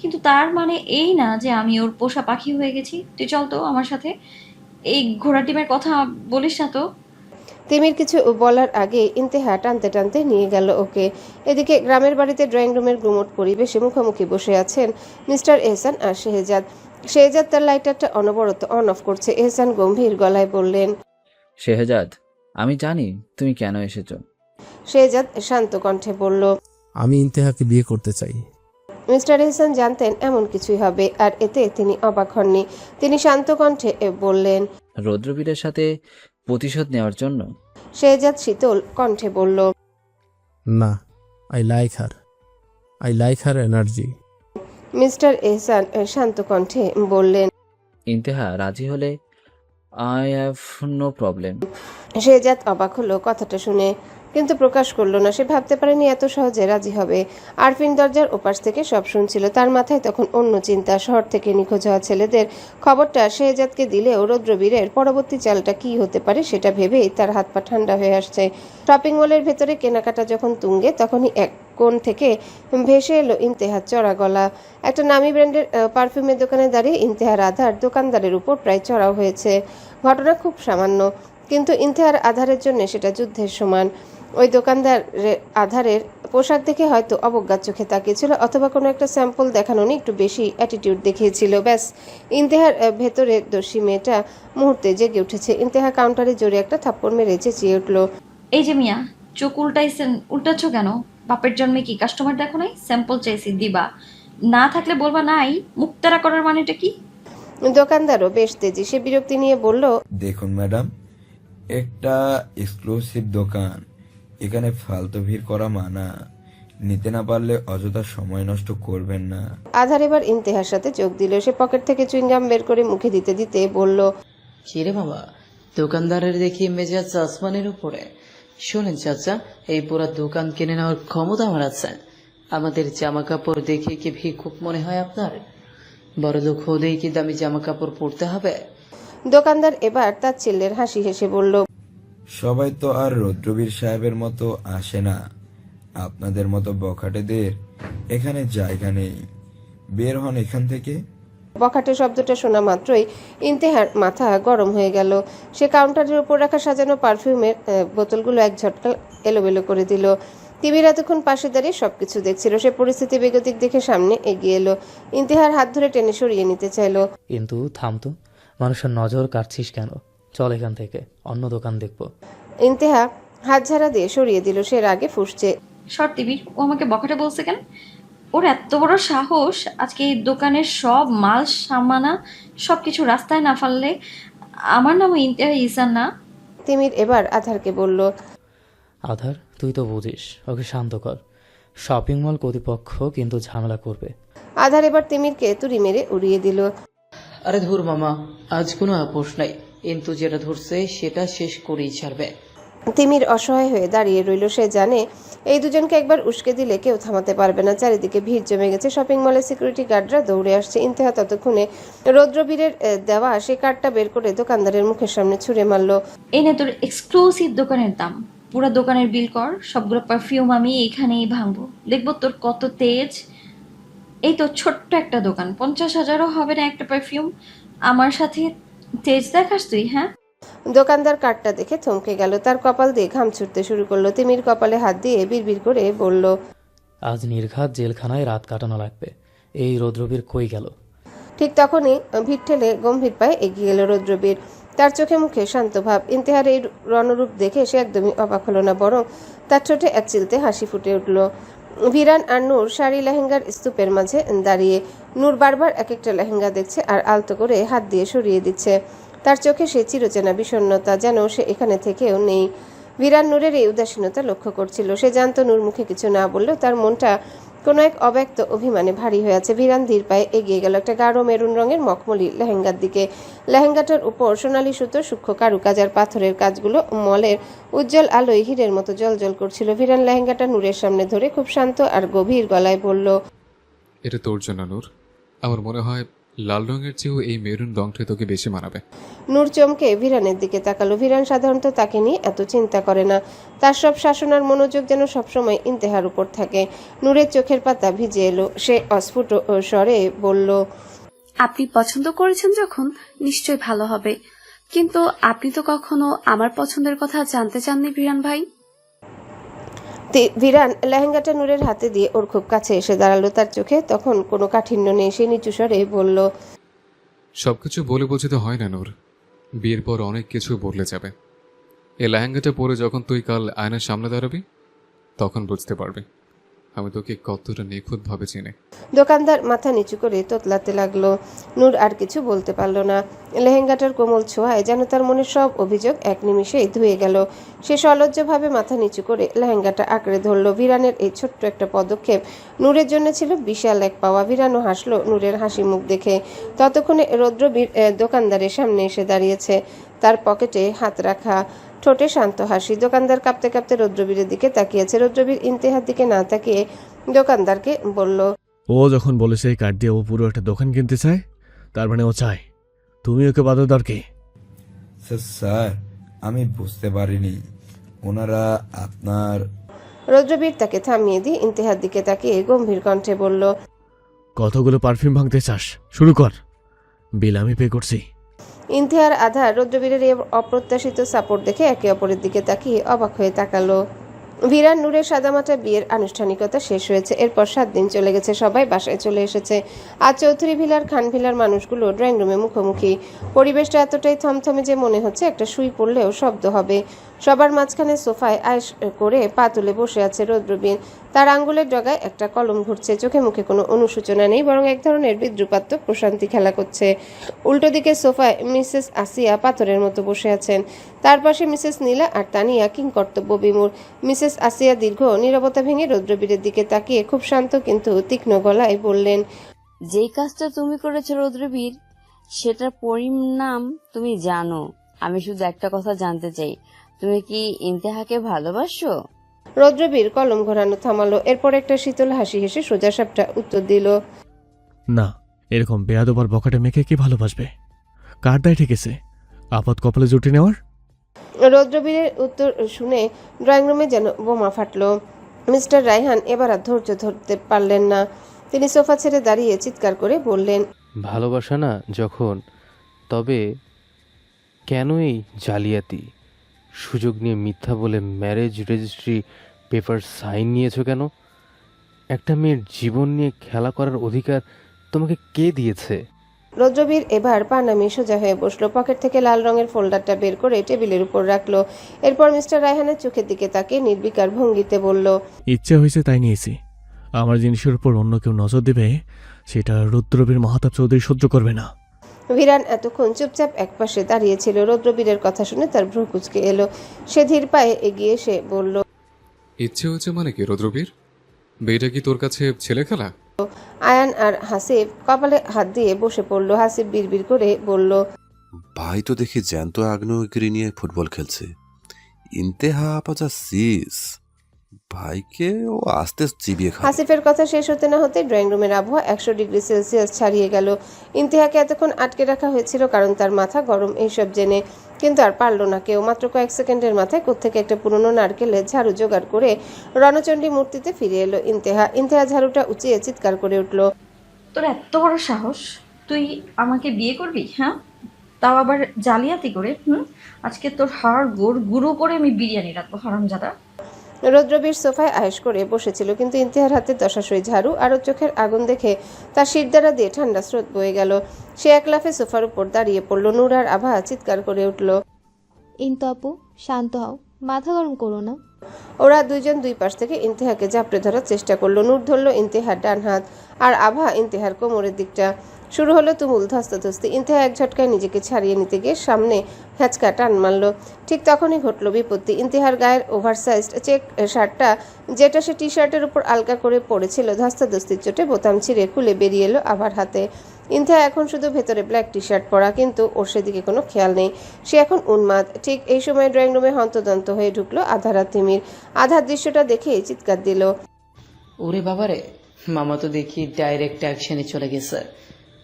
কিন্তু তার মানে এই না যে আমি ওর পোষা পাখি হয়ে গেছি। তুই চল তো আমার সাথে। এই ঘোড়া টিমের কথা বলিস না তো। তিমির কিছু বলার আগে ইন্তেহা টানতে টানতে নিয়ে গেল ওকে। এদিকে গ্রামের বাড়িতে ড্রয়িং রুমের গুমট পরিবেশে মুখোমুখি বসে আছেন মিস্টার এহসান আর শেহজাদ। শেহজাদ তার লাইটারটা অনবরত অন অফ করছে। এহসান গম্ভীর গলায় বললেন, শেহজাদ, আমি জানি তুমি কেন এসেছো। শেহজাদ শান্ত কণ্ঠে বলল, আমি ইন্তেহাকে বিয়ে করতে চাই। মিস্টার এহসান জানতেন এমন কিছুই হবে, আর এতে তিনি অবাক হননি। তিনি শান্ত কণ্ঠে বললেন, রৌদ্রবীরের সাথে প্রতিশোধ নেওয়ার জন্য? শেহজাদ শীতল কণ্ঠে বলল, না, I like her energy. Mister Ehsan শান্ত কণ্ঠে বললেন, ইন্তেহা রাজি হলে I have no problem. Shehzad অবাক হলো কথাটা শুনে। কিন্তু প্রকাশ করলো না। সে ভাবতে পারেনি এত সহজে রাজি হবে। আরফিন দরজার ওপাশ থেকে সব শুনছিল। তার মাথায় তখন অন্য চিন্তা। শহর থেকে নিখোঁজ হওয়া ছেলেদের খবরটা শেহজাদকে দিলেও রৌদ্রবীরের পরবর্তী চালটা কি হতে পারে সেটা ভেবেই তার হাত পা ঠান্ডা হয়ে আসছে। শপিং মলের ভেতরে কেনাকাটা যখন তুঙ্গে, তখনই এক কোণ থেকে ভেসে এলো ইন্তেহার চড়া গলা। একটা নামি ব্র্যান্ডের পারফিউমের দোকানে দাঁড়িয়ে ইন্তেহার আধার দোকানদারের উপর প্রায় চড়াও হয়েছে। ঘটনা খুব সামান্য, কিন্তু ইন্তেহার আধারের জন্য সেটা যুদ্ধের সমান। ওই দোকানদারের আধারের পোশাক দেখে হয়তো অবজ্ঞার চোখে তাকিয়েছিল, অথবা কোনো একটা স্যাম্পল দেখানো নিয়ে একটু বেশি অ্যাটিটিউড দেখিয়েছিল। ব্যাস, ইন্তেহার ভেতরে দোষী মেয়েটা মুহূর্তে জেগে উঠেছে। ইন্তেহা কাউন্টারে জোরে একটা থাপ্পড় মেরে চেঁচিয়ে উঠল, এই যে মিয়া, চোখ উল্টাচ্ছ কেন? বাপের জন্মে কি কাস্টমার দেখো নাই? স্যাম্পল চাইছি, দিবা। না থাকলে বলবা নাই। মুক্তারা করার মানেটা কি? দোকানদারও বেশ তেজি। সে বিরক্তি নিয়ে বলল, দেখুন ম্যাডাম, একটা এক্সক্লুসিভ দোকান, এখানে ফালতু ভিড় করা মানা। নিতে না পারলে অযথা সময় নষ্ট করবেন না। আধার এবার ইন্তেহার সাথে যোগ দিল। সে পকেট থেকে চুইংগাম বের করে মুখে দিতে দিতে বলল, কিরে বাবা, দোকানদারের দেখি মেজাজ আসমানের উপরে। শোনেন চাচা, এই পুরো দোকান কিনে নেওয়ার ক্ষমতা আমার আছে। আমাদের জামা কাপড় দেখে কি ভিক্ষুক মনে হয় আপনার? বড়লোক হলেই কি দামি জামা কাপড় পরতে হবে? দোকানদার এবার তার ছেলের হাসি হেসে বলল, সবাই তো আর রৌদ্রবীর সাহেবের মতো আসে না। আপনাদের মতো বখাটেদের এখানে জায়গা নেই। বের হন এখান থেকে। বখাটে শব্দটা শোনা মাত্রই ইন্তেহার মাথা গরম হয়ে গেল। সে কাউন্টারের উপর রাখা সাজানো পারফিউমের বোতলগুলো এক ঝটকা এলোমেলো করে দিল। তিমির এতক্ষণ পাশে দাঁড়িয়ে সবকিছু দেখছিল। সে পরিস্থিতি বেগতিক দেখে সামনে এগিয়ে এলো। ইন্তেহার হাত ধরে টেনে সরিয়ে নিতে চাইল। কিন্তু থাম তো, মানুষের নজর কাটছিস কেন? চল এখান থেকে, অন্য দোকান দেখবো। ইন্তেহা হাত ঝাড়া দিয়ে সরিয়ে দিল। সে রাগে ফুঁসছে। শর্তিবীর, ও আমাকে বখাটে বলছে কেন? ওর এত বড় সাহস! আজকে এই দোকানের সব মাল সামানা সবকিছু রাস্তায় না ফেললে। আমার নামও ইন্তেহা ইসান না? তিমির এবার আধারকে বলল, আধার, তুই তো বুঝিস, ওকে শান্ত কর। শপিং মল কর্তৃপক্ষ কিন্তু ঝামেলা করবে। আধার এবার তিমিরকে তুড়ি মেরে উড়িয়ে দিল। আরে ধুর মামা, আজ কোনো আপোষ নাই, কিন্তু যেটা ধরছে সেটা শেষ করেই ছাড়বে। তিমির অসহায় হয়ে দাঁড়িয়ে রইল। সে জানে এই দুজনকে একবার উস্কে দিলে কেউ থামাতে পারবে না। চারিদিকে ভিড় জমে গেছে। শপিং মলের সিকিউরিটি গার্ডরা দৌড়ে আসছে। ইন্তেহা ততক্ষণে রৌদ্রবীরের দেওয়া সে কার্ডটা বের করে দোকানদারের মুখের সামনে ছুঁড়ে মারল। এই নে তোর এক্সক্লুসিভ দোকানের দাম। পুরো দোকানের বিল কর। সবগুলো পারফিউম আমি এখানেই ভাঙবো। দেখবো তোর কত তেজ। এই তো ছোট্ট একটা দোকান, 50,000ও হবে না একটা পারফিউম। আমার সাথে তেজ দেখাস তুই? হ্যাঁ। দোকানদার কার্ডটা দেখে থমকে গেল। তার কপাল দিয়ে ঘাম ছুটতে শুরু করলো। তিমির কপালে হাত দিয়ে বিড়বিড় করে বলল, আজ নির্ঘাত জেলখানায় রাত কাটানো লাগবে। এই রৌদ্রবীর কই গেল? ঠিক তখনই ভিড় ঠেলে গম্ভীর পায়ে এগিয়ে এলো রৌদ্রবীর। তার চোখে মুখে শান্ত ভাব। ইন্তেহার এই রণরূপ দেখে সে একদমই অবাক হলো না, বরং তার ঠোঁটে এক চিলতে হাসি ফুটে উঠল। ভিরান আর নূর শাড়ি লেহেঙ্গার স্তূপের মাঝে দাঁড়িয়ে। নূর বারবার এক একটা লেহেঙ্গা দেখছে আর আলতো করে হাত দিয়ে সরিয়ে দিচ্ছে। তার চোখে সে চিরচেনা বিষণ্ণতা, যেন সে এখানে থেকেও নেই। ভিরান নূরের এই উদাসীনতা লক্ষ্য করছিল। সে জানতো নূর মুখে কিছু না বললেও তার মনটা কোনো এক অব্যক্ত অভিমানে ভারী হয়ে আছে। ভিরান ধীর পায়ে এগিয়ে গেল একটা গাঢ় মেরুন রঙের মখমলি লেহেঙ্গার দিকে। লেহেঙ্গাটার উপর সোনালি সুতোর সূক্ষ্ম কারুকাজ আর পাথরের কাজগুলো মলের উজ্জ্বল আলোয় হীরের মতো জ্বলজ্বল করছিল। ভিরান লেহেঙ্গাটা নূরের সামনে ধরে খুব শান্ত আর গভীর গলায় বলল, এটা তোর জন্য নূর। আমার মনে হয় লাল রঙের চেয়েও এই মেরুন রংটা তোকে বেশি মানাবে। নূর চমকে ভিরানের দিকে তাকালো। ভিরান সাধারণত তাকে নিয়ে এত চিন্তা করে না। তার সব শাসনার মনোযোগ যেন সবসময় ইন্তেহার উপর থাকে। নূরের চোখের পাতা ভিজে এলো। সে অস্ফুট স্বরে বলল, আপনি পছন্দ করেছেন যখন, নিশ্চয় ভালো হবে। কিন্তু আপনি তো কখনো আমার পছন্দের কথা জানতে চাননি ভিরান ভাই। ভিরান লেহেঙ্গাটা নূরের হাতে দিয়ে ওর খুব কাছে এসে দাঁড়ালো। তার চোখে তখন কোনো কাঠিন্য নেই। সে নিচু স্বরে বলল, সবকিছু বলে বোঝাতে হয় না নূর, বিয়ের পর অনেক কিছু বদলে যাবে। এই লেহেঙ্গাটা পরে যখন তুই কাল আয়নার সামনে দাঁড়াবি, তখন বুঝতে পারবি আমি তোকে কতটা নিখুঁতভাবে চিনি। দোকানদার মাথা নিচু করে তোতলাতে লাগলো। নূর আর কিছু বলতে পারল না। লেহেঙ্গাটার কোমল ছোঁয়ায় যেন তার মনের সব অভিযোগ এক নিমিষেই ধুয়ে গেল। সে সলজ্জভাবে মাথা নিচু করে লেহেঙ্গাটা আঁকড়ে ধরল। ভিরানের এই ছোট্ট একটা পদক্ষেপ নূরের জন্য ছিল বিশাল এক পাওয়া। ভিরানও হাসলো নূরের হাসি মুখ দেখে। ততক্ষণে রৌদ্রবীর দোকানদারের সামনে এসে দাঁড়িয়েছে। তার পকেটে হাত রাখা। ঠোঁটে শান্ত হাসি। দোকানদার কাঁপতে কাঁপতে রৌদ্রবীরের দিকে তাকিয়েছে। রৌদ্রবীর ইন্তেহার দিকে না তাকিয়ে দোকানদারকে বলল, ও যখন বলেছে এই কার্ড দিয়ে ও পুরো একটা দোকান কিনতে চায়, তার মানে ও চায়। তুমি ওকে বাধা দাও কে? স্যার, আমি বুঝতে পারিনি ওনারা আপনার। রৌদ্রবীর তাকে থামিয়ে দিয়ে ইন্তেহার দিকে তাকিয়ে গম্ভীর কণ্ঠে বলল, কতগুলো পারফিউম ভাঙতে চাস? শুরু কর, বিল আমি পে করছি। ইন্তেহার আধার রৌদ্রবীরের এই অপ্রত্যাশিত সাপোর্ট দেখে একে অপরের দিকে তাকিয়ে অবাক হয়ে তাকালো। ভিরান নূরের সাদামাটা বিয়ের আনুষ্ঠানিকতা শেষ হয়েছে। এরপর 7 দিন চলে গেছে, সবাই বাসায় চলে এসেছে। আজ চৌধুরী ভিলার খান ভিলার মানুষগুলো ড্রয়িং রুমে মুখোমুখি। পরিবেশটা এতটাই থমথমে যে মনে হচ্ছে একটা সুই পড়লেও শব্দ হবে। সবার মাঝখানে সোফায় আয়েশ করে পা তুলে বসে আছে রৌদ্রবীর। তার আঙ্গুলের ডগায় একটা কলম ঘুরছে। চোখে মুখে কোনো অনুশোচনা নেই, বরং এক ধরনের বিদ্রুপাত্মক প্রশান্তি খেলা করছে। উল্টো দিকে সোফায় মিসেস আসিয়া পাথরের মতো বসে আছেন। তার পাশে মিসেস নীলা আর তানিয়া কিংকর্তব্য বিমূঢ়। মিসেস আসিয়া দীর্ঘ নীরবতা ভেঙে রৌদ্রবীরের দিকে তাকিয়ে খুব শান্ত কিন্তু তীক্ষ্ণ গলায় বললেন, যেই কাজটা তুমি করেছো রৌদ্রবীর, সেটার পরিণাম তুমি জানো। আমি শুধু একটা কথা জানতে চাই, তুমি কি ইন্তেহাকে ভালোবাসো? রৌদ্রবীর কলম ঘোরানো থামালো। এরপর একটা শীতল হাসি হেসে সোজাসাপটা উত্তর দিল, না, এরকম বেয়াদবার বকাটে মেয়েকে কি ভালোবাসবে? কার দায় ঠেকেছে আপদ কপালে জুটে নেওয়ার? রৌদ্রবীরের উত্তর শুনে ড্রয়িং রুমে যেন বোমা ফাটল। মিস্টার রায়হান এবার আর ধৈর্য ধরতে পারলেন না। তিনি সোফা ছেড়ে দাঁড়িয়ে চিৎকার করে বললেন, ভালোবাসা না যখন, তবে কেন এই জালিয়াতি? সুযোগ নিয়ে মিথ্যা বলে ম্যারেজ রেজিস্ট্রি পেপার সাইন নিয়েছো কেন? একটা মেয়ের জীবন নিয়ে খেলা করার অধিকার তোমাকে কে দিয়েছে? রৌদ্রবীর এবার পা নামিয়ে সোজা হয়ে বসলো। পকেট থেকে লাল রঙের ফোল্ডারটা বের করে টেবিলের উপর রাখলো। এরপর মিস্টার রায়হানের চোখের দিকে তাকিয়ে নির্বিকার ভঙ্গিতে বলল, ইচ্ছে হয়েছে তাই নিয়েছি। আমার জিনিসের উপর অন্য কেউ নজর দেবে, সেটা রুদ্রবীর মহাতাব চৌধুরী সহ্য করবে না। ভিরান এতক্ষণ চুপচাপ একপাশে দাঁড়িয়েছিল। রৌদ্রবীরের কথা শুনে তার ভ্রু কুঁচকে এলো। সে ধীর পায়ে এগিয়ে এসে বলল, ইচ্ছে হচ্ছে মানে কি রৌদ্রবীর? বিয়েটা কি তোর কাছে ছেলে খেলা? আয়ান আর হাসিব কপালে হাত দিয়ে বসে পড়ল। হাসিব বিড়বিড় করে বলল, ভাই তো দেখি জ্যান্ত আগ্নেয়গিরি নিয়ে ফুটবল খেলছে। ইন্তেহা আপা সিস, ভাইকে ও আস্তে চিবিয়ে খায়। হাসিফের কথা শেষ হতে না হতে ড্রয়িং রুমের আবহাওয়া 100 ডিগ্রি সেলসিয়াস ছাড়িয়ে গেল। ইন্তেহাকে এতক্ষণ আটকে রাখা হয়েছিল কারণ তার মাথা গরম এইসব জেনে, কিন্তু আর পারল না কেউ। মাত্র কয়েক সেকেন্ডের মাথায় কোত্থেকে একটা পুরনো নারকেলের ঝাড়ু জোগাড় করে রণচণ্ডী মূর্তিতে ফিরে এলো ইন্তেহা ঝাড়ুটা উঁচিয়ে চিৎকার করে উঠল, তোর এত বড় সাহস, তুই আমাকে বিয়ে করবি? হ্যাঁ, তাও আবার জালিয়াতি করে। আজকে তোর হাড় গোড় গুঁড়ো করে আমি বিরিয়ানি রাখবো, হারামজাদা। রৌদ্রবীর সোফায় আয়েশ করে বসেছিল, কিন্তু ইন্তেহার হাতে দশাশই ঝাড়ু আর ওর চোখের আগুন দেখে তার শিরদাঁড়া দিয়ে ঠান্ডা স্রোত বয়ে গেল। সে এক লাফে সোফার উপর দাঁড়িয়ে পড়ল। নূর আর আভা চিৎকার করে উঠল, ইন্তু আপু, শান্ত হও, মাথা গরম করো না। ওরা দুইজন দুই পাশ থেকে ইন্তেহাকে জাপড়ে ধরার চেষ্টা করলো। নূর ধরল ইন্তেহার ডান হাত আর আভা ইন্তেহার কোমরের দিকটা। শুরু হলো তুমুল ধস্তাধস্তি। ইন্তেহা এক ঝটকায় নিজেকে ছাড়িয়ে নিতে গিয়ে সামনে হ্যাঁচকা টান মারল। ঠিক তখনই ঘটল বিপত্তি। ইন্তেহার গায়ের ওভারসাইজড চেক শার্টটা, যেটা সে টি শার্টের উপর আলগা করে পড়েছিল, ধস্তাধস্তির চোটে বোতাম ছিঁড়ে খুলে বেরিয়ে এলো আভার হাতে। ইন্তেহা এখন শুধু ভেতরে ব্ল্যাক টি শার্ট পরা, কিন্তু ওর সেদিকে কোনো খেয়াল নেই। সে এখন উন্মাদ। ঠিক এই সময় ড্রয়িং রুমে হন্তদন্ত হয়ে ঢুকলো আধার আর তিমির। আধার দৃশ্যটা দেখেই চিৎকার দিল, ওরে বাবারে, মামা তো দেখি ডাইরেক্ট অ্যাকশনে চলে গেছে।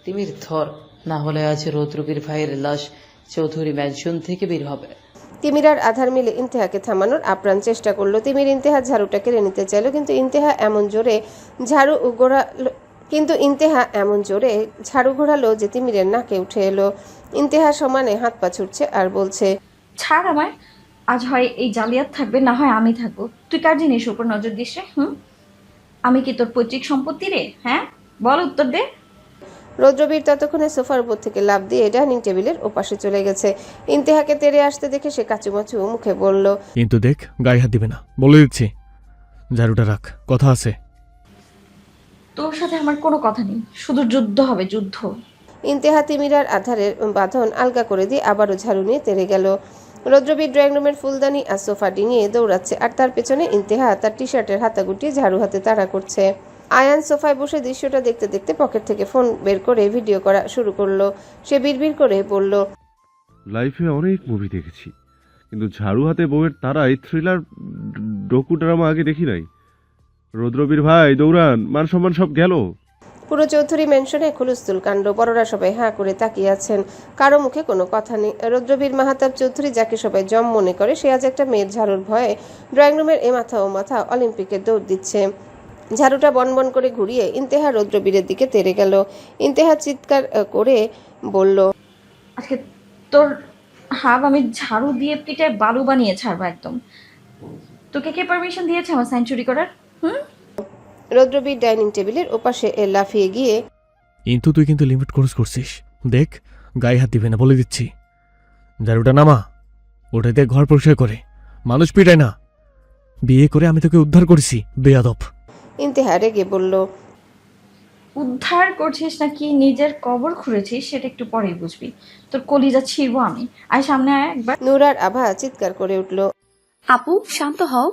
তিমির ধর, না হলে আজ রৌদ্রবীর ভাইয়ের লাশ চৌধুরী ম্যানশন থেকে বের হবে। তিমির আর আধার মিলে ইন্তেহাকে থামানোর আপ্রাণ চেষ্টা করলো। তিমির ইন্তেহার ঝাড়ুটা কেড়ে নিতে চাইলো, কিন্তু ইন্তেহা এমন জোরে ঝাড়ু ঘোরালো যে তিমিরের নাকে উঠে এলো। ইন্তেহা সমানে হাত পা ছুটছে আর বলছে, ছাড় আমায়। আজ হয় এই জালিয়াত থাকবে, না হয় আমি থাকবো। তুই কার জিনিস উপর নজর দিস রে? আমি কি তোর পৈতৃক সম্পত্তি রে? হ্যাঁ, বল, উত্তর দে। রৌদ্রবীর ততক্ষণে সোফার উপর থেকে লাফ দিয়ে ডাইনিং টেবিলের ওপাশে চলে গেছে। ইন্তেহাকে তেড়ে আসতে দেখে সে কাচুমাচু মুখে বলল, কিন্তু দেখ, গায়ে হাত দিবে না, বলে দিচ্ছি। ঝাড়ুটা রাখ, কথা আছে। তোর সাথে আমার কোনো কথা নেই, শুধু যুদ্ধ হবে, যুদ্ধ। ইন্তেহা তিমির আর আধারের বাঁধন আলগা করে দিয়ে আবারও ঝাড়ু নিয়ে তেড়ে গেল। রৌদ্রবীর ড্রয়িং রুমের ফুলদানি আর সোফা ডিঙিয়ে দৌড়াচ্ছে, আর তার পেছনে ইন্তেহা তার টি শার্টের হাতা গুটিয়ে ঝাড়ু হাতে তাড়া করছে। আয়ান সোফায় বসে দৃশ্যটা দেখতে দেখতে পকেট থেকে ফোন বের করে ভিডিও করা শুরু করলো। সে বিড়বিড় করে বলল, লাইফে অনেক মুভি দেখেছি, কিন্তু ঝাড়ু হাতে বউয়ের তারাই থ্রিলার ডকু ড্রামা আগে দেখি নাই। রুদ্রবীর ভাই দৌড়ান, মান সম্মান সব গেল। পুরো চৌধুরী মেনশনে খুলুস্তুল কাণ্ড। বড়রা সবাই হাঁ করে তাকিয়ে আছেন, কারো মুখে কোনো কথা নেই। রুদ্রবীর মাহাতাব চৌধুরী, যাকে সবাই জম মনে করে, সে আজ একটা মেয়ের ঝাড়ুর ভয়ে ড্রয়িং রুমের এ মাথা ও মাথা অলিম্পিকে দৌড় দিচ্ছে। ঝাড়ুটা বনবন করে ঘুরিয়ে ইন্তেহা রুদ্রবীরের দিকে তেড়ে গেল। ইন্তেহা চিৎকার করে বলল, আজকে তোর হাব আমি ঝাড়ু দিয়ে পিঠে বালু বানিয়ে ছাড়বো একদম। তোকে কে পারমিশন দিয়েছে আমার সেঞ্চুরি করার? রুদ্রবীর ডাইনিং টেবিলের ওপাশে লাফিয়ে গিয়ে, কিন্তু তুই কিন্তু লিমিট ক্রস করছিস। দেখ, গায়ে হাত দিবে না বলে দিচ্ছি। ঝাড়ুটা নামা, ওটা দিয়ে ঘর পরিষ্কার করে, মানুষ পিটায় না। বিয়ে করে আমি তোকে উদ্ধার করেছি, বেয়াদব। ইন্তেহা রেগে বলল, উদ্ধার করছিস নাকি নিজের কবর খুঁড়েছিস সেটা একটু পরেই বুঝবি। তোর কলিজা ছিঁড়বো আমি। আয় সামনে আয় একবার। নূর আর আভা চিৎকার করে উঠল। আপু শান্ত হও।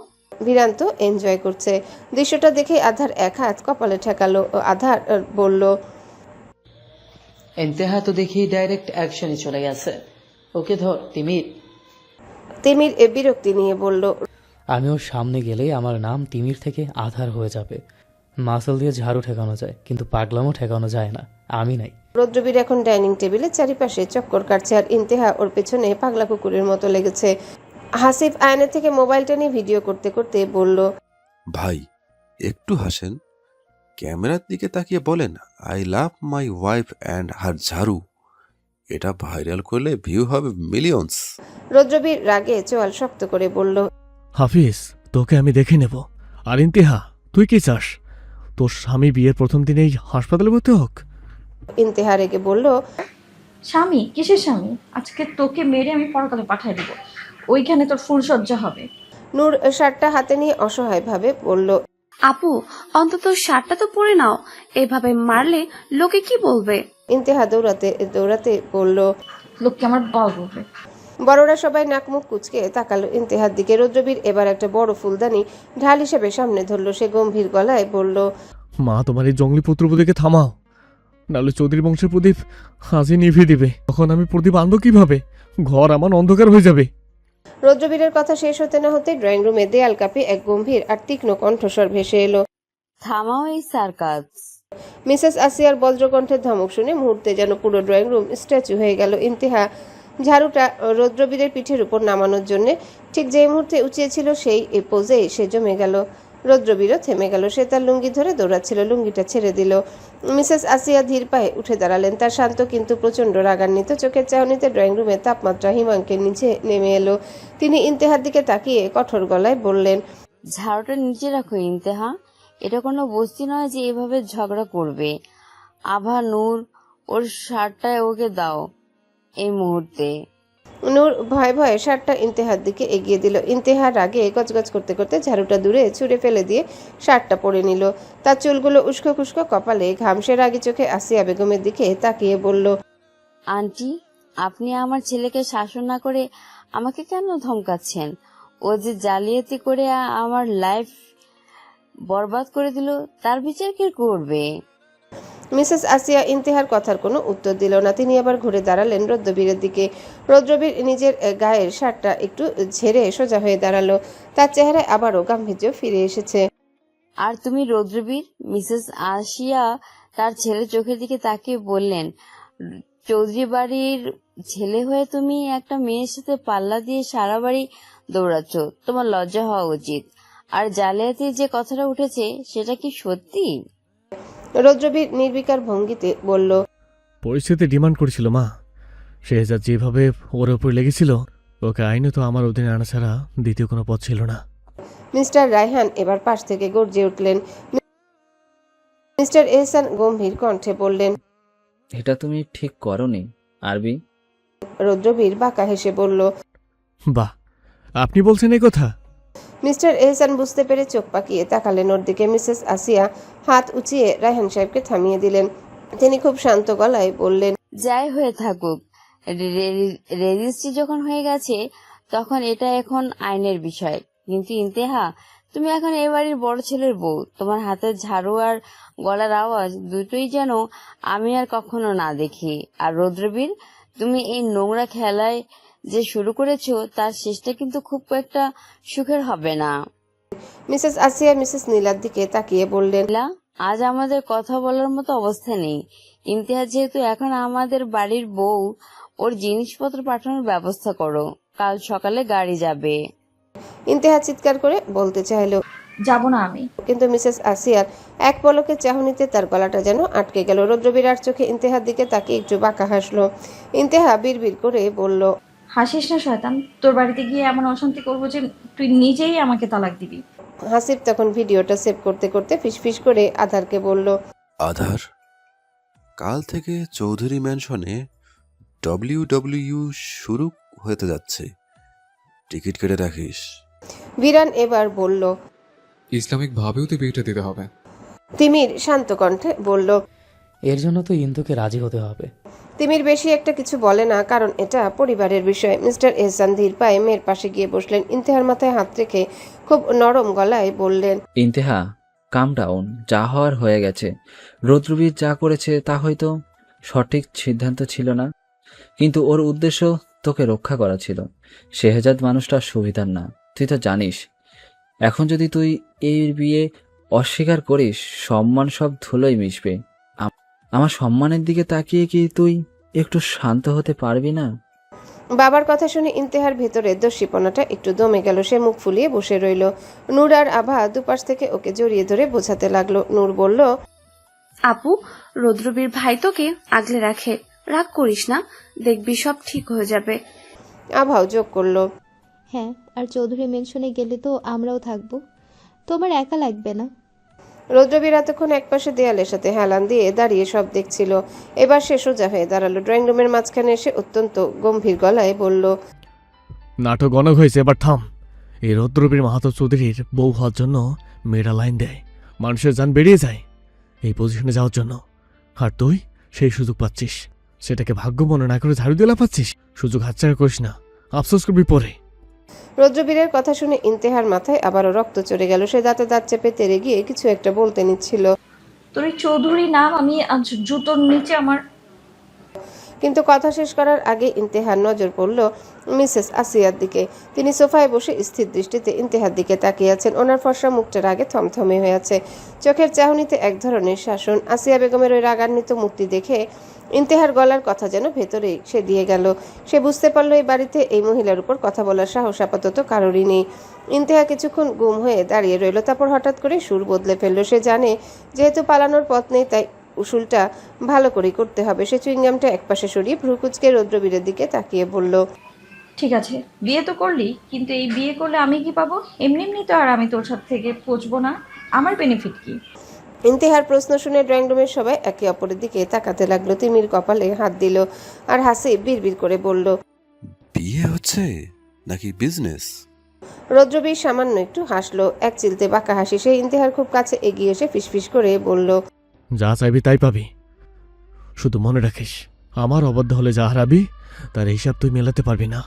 বিরান্ত এনজয় করছে। দৃশ্যটা দেখে আধার এক হাত কপালে ঠেকালো ও আধার বলল, ইন্তেহা তো দেখি ডাইরেক্ট অ্যাকশনে চলে গেছে। ওকে ধর তিমির। তিমির বিরক্তি নিয়ে বলল, আমি ওর সামনে গেলেই আমার নাম তিমির থেকে আধার হয়ে যাবে। মাসল দিয়ে ঝাড়ু ঠেকানো যায়, কিন্তু পাগলামও ঠেকানো যায় না। আমি নাই। রুদ্রবীর এখন ডাইনিং টেবিলের চারিপাশে চক্কর কাটছে আর ইন্তেহা ওর পেছনে পাগলা কুকুরের মতো লেগেছে। হাসিফ আয়না থেকে মোবাইলটা নিয়ে ভিডিও করতে করতে বলল, ভাই একটু হাসেন, ক্যামেরার দিকে তাকিয়ে বলেন I love my wife and her ঝাড়ু। এটা ভাইরাল করলে ভিউ হবে মিলিয়নস। রুদ্রবীর রাগে চোয়াল শক্ত করে বলল, হাফিজ, তোকে আমি দেখে নেব। আর ইন্তেহা, তুই কি চাস? তোর স্বামী বিয়ের প্রথম দিনেই হাসপাতালে ভর্তি হোক? ইন্তেহা রেগে বলল, স্বামী? কিসের স্বামী? আজকে তোকে মেরে আমি পরকালে পাঠিয়ে দেবো, ওইখানে তোর ফুলসজ্জা হবে। নূর শার্টটা হাতে নিয়ে অসহায়ভাবে বলল, আপু অন্তত শার্টটা তো পরে নাও, এভাবে মারলে লোকে কি বলবে? ইন্তেহা দৌড়াতে দৌড়াতে বলল, লোককে আমার বল বলবে। বড়রা সবাই নাক মুখ কুচকে তাকালো ইন্তেহার দিকে। রুদ্রবীর এবার একটা বড় ফুলদানি ঢাল হিসেবে সামনে ধরলো। সে গম্ভীর গলায় বলল, মা, তোমার এই জঙ্গলি পুত্রবধূকে থামাও, নাহলে চৌধুরী বংশের প্রদীপ হাজে নিভিয়ে দিবে। তখন আমি প্রদীপ আনবো কিভাবে? ঘর আমার অন্ধকার হয়ে যাবে। রুদ্রবীরের কথা শেষ হতে না হতে ড্রয়িং রুমে দেয়াল কাঁপে এক গম্ভীর আর তীক্ষ্ণ কণ্ঠস্বর ভেসে এলো, থামাও এই সার্কাস। মিসেস আসিয়ার বজ্রকণ্ঠের ধমক শুনে মুহূর্তে যেন পুরো ড্রয়িং রুম স্ট্যাচু হয়ে গেল। ইন্তেহা ঝাড়ুটা রুদ্রবীরের পিঠের উপর নামানোর জন্য ঠিক যে মুহূর্তে উঁচিয়েছিল সেই পোজেই সে জমে গেল। রুদ্রবীরও থেমে গেল। সে তার লুঙ্গি ধরে দৌড়াচ্ছিল, লুঙ্গিটা ছেড়ে দিল। মিসেস আসিয়া ধীর পায়ে উঠে দাঁড়ালেন। তার শান্ত কিন্তু প্রচণ্ড রাগান্বিত চোখের চাহনিতে ড্রয়িং রুমের তাপমাত্রা হিমাঙ্কের নিচে নেমে এলো। তিনি ইন্তেহার দিকে তাকিয়ে কঠোর গলায় বললেন, ঝাড়ুটা নিচে রাখো ইন্তেহা, এটা কোনো বস্তি নয় যে এভাবে ঝগড়া করবে। আভা, নূর, ওর শার্টটায় ওকে দাও এই মুহূর্তে। নূর ভয়ে ভয়ে শার্টটা ইন্তেহার দিকে এগিয়ে দিল। ইন্তেহার আগে গজগজ করতে করতে ঝাড়ুটা দূরে ছুঁড়ে ফেলে দিয়ে শার্টটা পরে নিল। তার চুলগুলো উস্কো খুস্কো, কপালে ঘামসে রাগি চোখে আসিয়া বেগমের দিকে তাকিয়ে বলল, আন্টি, আপনি আমার ছেলেকে শাসন না করে আমাকে কেন ধমকাচ্ছেন? ও যে জালিয়াতি করে আমার লাইফ বরবাদ করে দিল, তার বিচার কে করবে? মিসেস আসিয়া ইন্তেহার কথার কোনো উত্তর দিল না। তিনি আবার ঘুরে দাঁড়ালেন রুদ্রবীরের দিকে। রুদ্রবীর নিজের গায়ের শার্টটা একটু ঝেড়ে সোজা হয়ে দাঁড়ালো। তার চেহারায় আবারও গাম্ভীর্য ফিরে এসেছে। আর তুমি রুদ্রবীর? মিসেস আসিয়া তার ছেলের চোখের দিকে তাকিয়ে বললেন, চৌধুরী বাড়ির ছেলে হয়ে তুমি একটা মেয়ের সাথে পাল্লা দিয়ে সারা বাড়ি দৌড়াচ্ছ, তোমার লজ্জা হওয়া উচিত। আর জালিয়াতির যে কথাটা উঠেছে সেটা কি সত্যি? রুদ্রবীর নির্বিকার ভঙ্গিতে বলল, পরিস্থিতি ডিমান্ড করেছিল মা। শেহজাদ যেভাবে ওর উপর লেগেছিল, ওকে আইনে তো আমার অধীনে আনা ছাড়া দ্বিতীয় কোনো পথ ছিল না। মিস্টার রায়হান এবার পাশ থেকে গর্জে উঠলেন। মিস্টার এহসান গম্ভীর কণ্ঠে বললেন, এটা তুমি ঠিক করনি আরবি। রুদ্রবীর বাঁকা হেসে বলল, বাহ, আপনি বলছেন এই কথা? মিস্টার এহসান বুঝতে পেরে চোখ পাকিয়ে তাকালেন ওর দিকে। মিসেস আসিয়া হাত উঁচিয়ে রায়হান সাহেবকে থামিয়ে দিলেন। তিনি খুব শান্ত গলায় বললেন, যাই হয়ে থাকুক, রেজিস্ট্রি যখন হয়ে গেছে তখন এটা এখন আইনের বিষয়। কিন্তু ইন্তেহা, তুমি এখন এ বাড়ির বড় ছেলের বউ। তোমার হাতের ঝাড়ু আর গলার আওয়াজ দুটোই যেন আমি আর কখনো না দেখি। আর রুদ্রবীর, তুমি এই নোংরা খেলায় যে শুরু করেছো তার শেষটা কিন্তু খুব একটা সুখের হবে না। মিসেস আসিয়া মিসেস নীলার দিকে তাকিয়ে বললেন, আজ আমাদের কথা বলার মতো অবস্থা নেই। ইমতিহাজ যেহেতু এখন আমাদের বাড়ির বউ, ওর জিনিসপত্র পাঠানোর ব্যবস্থা করো, কাল সকালে গাড়ি যাবে। ইন্তেহা চিৎকার করে বলতে চাইলো, যাব না আমি। কিন্তু মিসেস আসিয়ার এক পলকে চাহনিতে তার গলাটা যেন আটকে গেল। রৌদ্রবিরার চোখে ইন্তেহার দিকে তাকিয়ে একটু বাঁকা হাসলো। ইন্তেহা বিড়বিড় করে বলল, হাসিস না শয়তান, তোর বাড়িতে গিয়ে এমন অশান্তি করবো যে তুই নিজেই আমাকে তালাক দিবি। হাসিব তখন ভিডিওটা সেভ করতে করতে ফিসফিস করে আধারকে বলল, আধার, কাল থেকে চৌধুরী ম্যানশনে WW শুরু হতে যাচ্ছে, টিকিট কেটে রাখিস। বিরান এবার বলল, ইসলামিক ভাবেও তো বিয়েটা দিতে হবে। তিমির শান্ত কণ্ঠে বলল, এর জন্য তো ইন্দুকে রাজি হতে হবে। তিমির বেশি একটা কিছু বলে না, কারণ এটা পরিবারের বিষয়। মিস্টার এহসান ধীর পায়ে মেয়ের পাশে গিয়ে বসলেন। ইন্তেহার মাথায় হাত রেখে খুব নরম গলায় বললেন, ইন্তেহা, কাম ডাউন, যা হওয়ার হয়ে গেছে। রৌদ্রবীর যা করেছে তা হয়তো সঠিক সিদ্ধান্ত ছিল না, কিন্তু ওর উদ্দেশ্য তোকে রক্ষা করা ছিল। শেহজাদ মানুষটা সুবিধার না, তুই তো জানিস। এখন যদি তুই এই বিয়ে অস্বীকার করিস, সম্মান সব ধুলোয় মিশবে। আমার সম্মানের দিকে তাকিয়ে কি তুই একটু শান্ত হতে পারবি না? বাবার কথা শুনে ইন্তেহার ভেতরে দস্যিপনাটা একটু দমে গেল। সে মুখ ফুলিয়ে বসে রইল। নূর আর আভা দুপাশ থেকে ওকে জড়িয়ে ধরে বোঝাতে লাগলো। নূর বলল, আপু, রৌদ্রবীর ভাই তোকে আগলে রাখে, রাগ করিস না, দেখবি সব ঠিক হয়ে যাবে। আভাও যোগ করলো, হ্যাঁ, আর চৌধুরী মেনশনে গেলে তো আমরাও থাকবো, তোমার একা লাগবে না। রৌদ্রবীর এতক্ষণ একপাশে দেয়ালের সাথে হেলান দিয়ে দাঁড়িয়ে সব দেখছিল। এবার সে সোজা হয়ে দাঁড়ালো। ড্রয়িং রুমের মাঝখানে এসে অত্যন্ত গম্ভীর গলায় বলল, নাটক অনেক হয়েছে, এবার থাম। এই রৌদ্রবীর মাহাতো চৌধুরীর বউ হওয়ার জন্য মেয়েরা লাইন দেয়, মানুষের যান বেরিয়ে যায় এই পজিশনে যাওয়ার জন্য, আর তুই সেই সুযোগ পাচ্ছিস। সেটাকে ভাগ্য মনে না করে ঝাড়ু দিয়ে লাফাচ্ছিস। সুযোগ হাতছাড়া করিস না, আফসোস করবি পরে। রৌদ্রবীরের কথা শুনে ইন্তেহার মাথায় আবারও রক্ত চড়ে গেল। সে দাঁতে দাঁত চেপে তেড়ে গিয়ে কিছু একটা বলতে নিচ্ছিল, তোর এই চৌধুরী নাম আমি আজ জুতোর নিচে আমার। কিন্তু কথা শেষ করার আগে ইন্তেহার নজর পড়ল মিসেস আসিয়ার দিকে। তিনি সোফায় বসে স্থির দৃষ্টিতে ইন্তেহার দিকে তাকিয়ে আছেন। ওনার ফর্সা মুখটার আগে থমথমে হয়ে আছে, চোখের চাহনিতে এক ধরনের শাসন। আসিয়া বেগমের ওই রাগান্বিত মূর্তি দেখে ইন্তেহার গলার কথা যেন ভেতরেই সে দিয়ে গেল। সে বুঝতে পারল এই বাড়িতে এই মহিলার উপর কথা বলার সাহস আপাতত কারোরই নেই। ইন্তেহা কিছুক্ষণ গুম হয়ে দাঁড়িয়ে রইল, তারপর হঠাৎ করে সুর বদলে ফেলল। সে জানে যেহেতু পালানোর পথ নেই, তাই উসুলটা ভালো করে করতে হবে। সে চুইংগামটা একপাশে সরিয়ে ভ্রুকুচকে রৌদ্রবীরের দিকে তাকিয়ে বলল, ঠিক আছে, বিয়ে তো করলি, কিন্তু এই বিয়ে করলে আমি কি পাবো? এমনি এমনি তো আর আমি তোর সাথে থেকে পচবো না, আমার বেনিফিট কি? ইন্তেহার প্রশ্ন শুনে ড্রয়িং রুমের সবাই একে অপরের দিকে তাকাতে লাগলো। তিমির কপালে হাত দিল আর হাসি বিড়বিড় করে বলল, বিয়ে হচ্ছে নাকি বিজনেস? রৌদ্রবীর সামান্য একটু হাসলো, এক চিলতে বাঁকা হাসি। সে ইন্তেহার খুব কাছে এগিয়ে এসে ফিসফিস করে বলল, যা চাইবি তাই পাবি, শুধু মনে রাখিস আমার অবাধ্য হলে যা হারাবি তার হিসাব তুই মেলাতে পারবি না।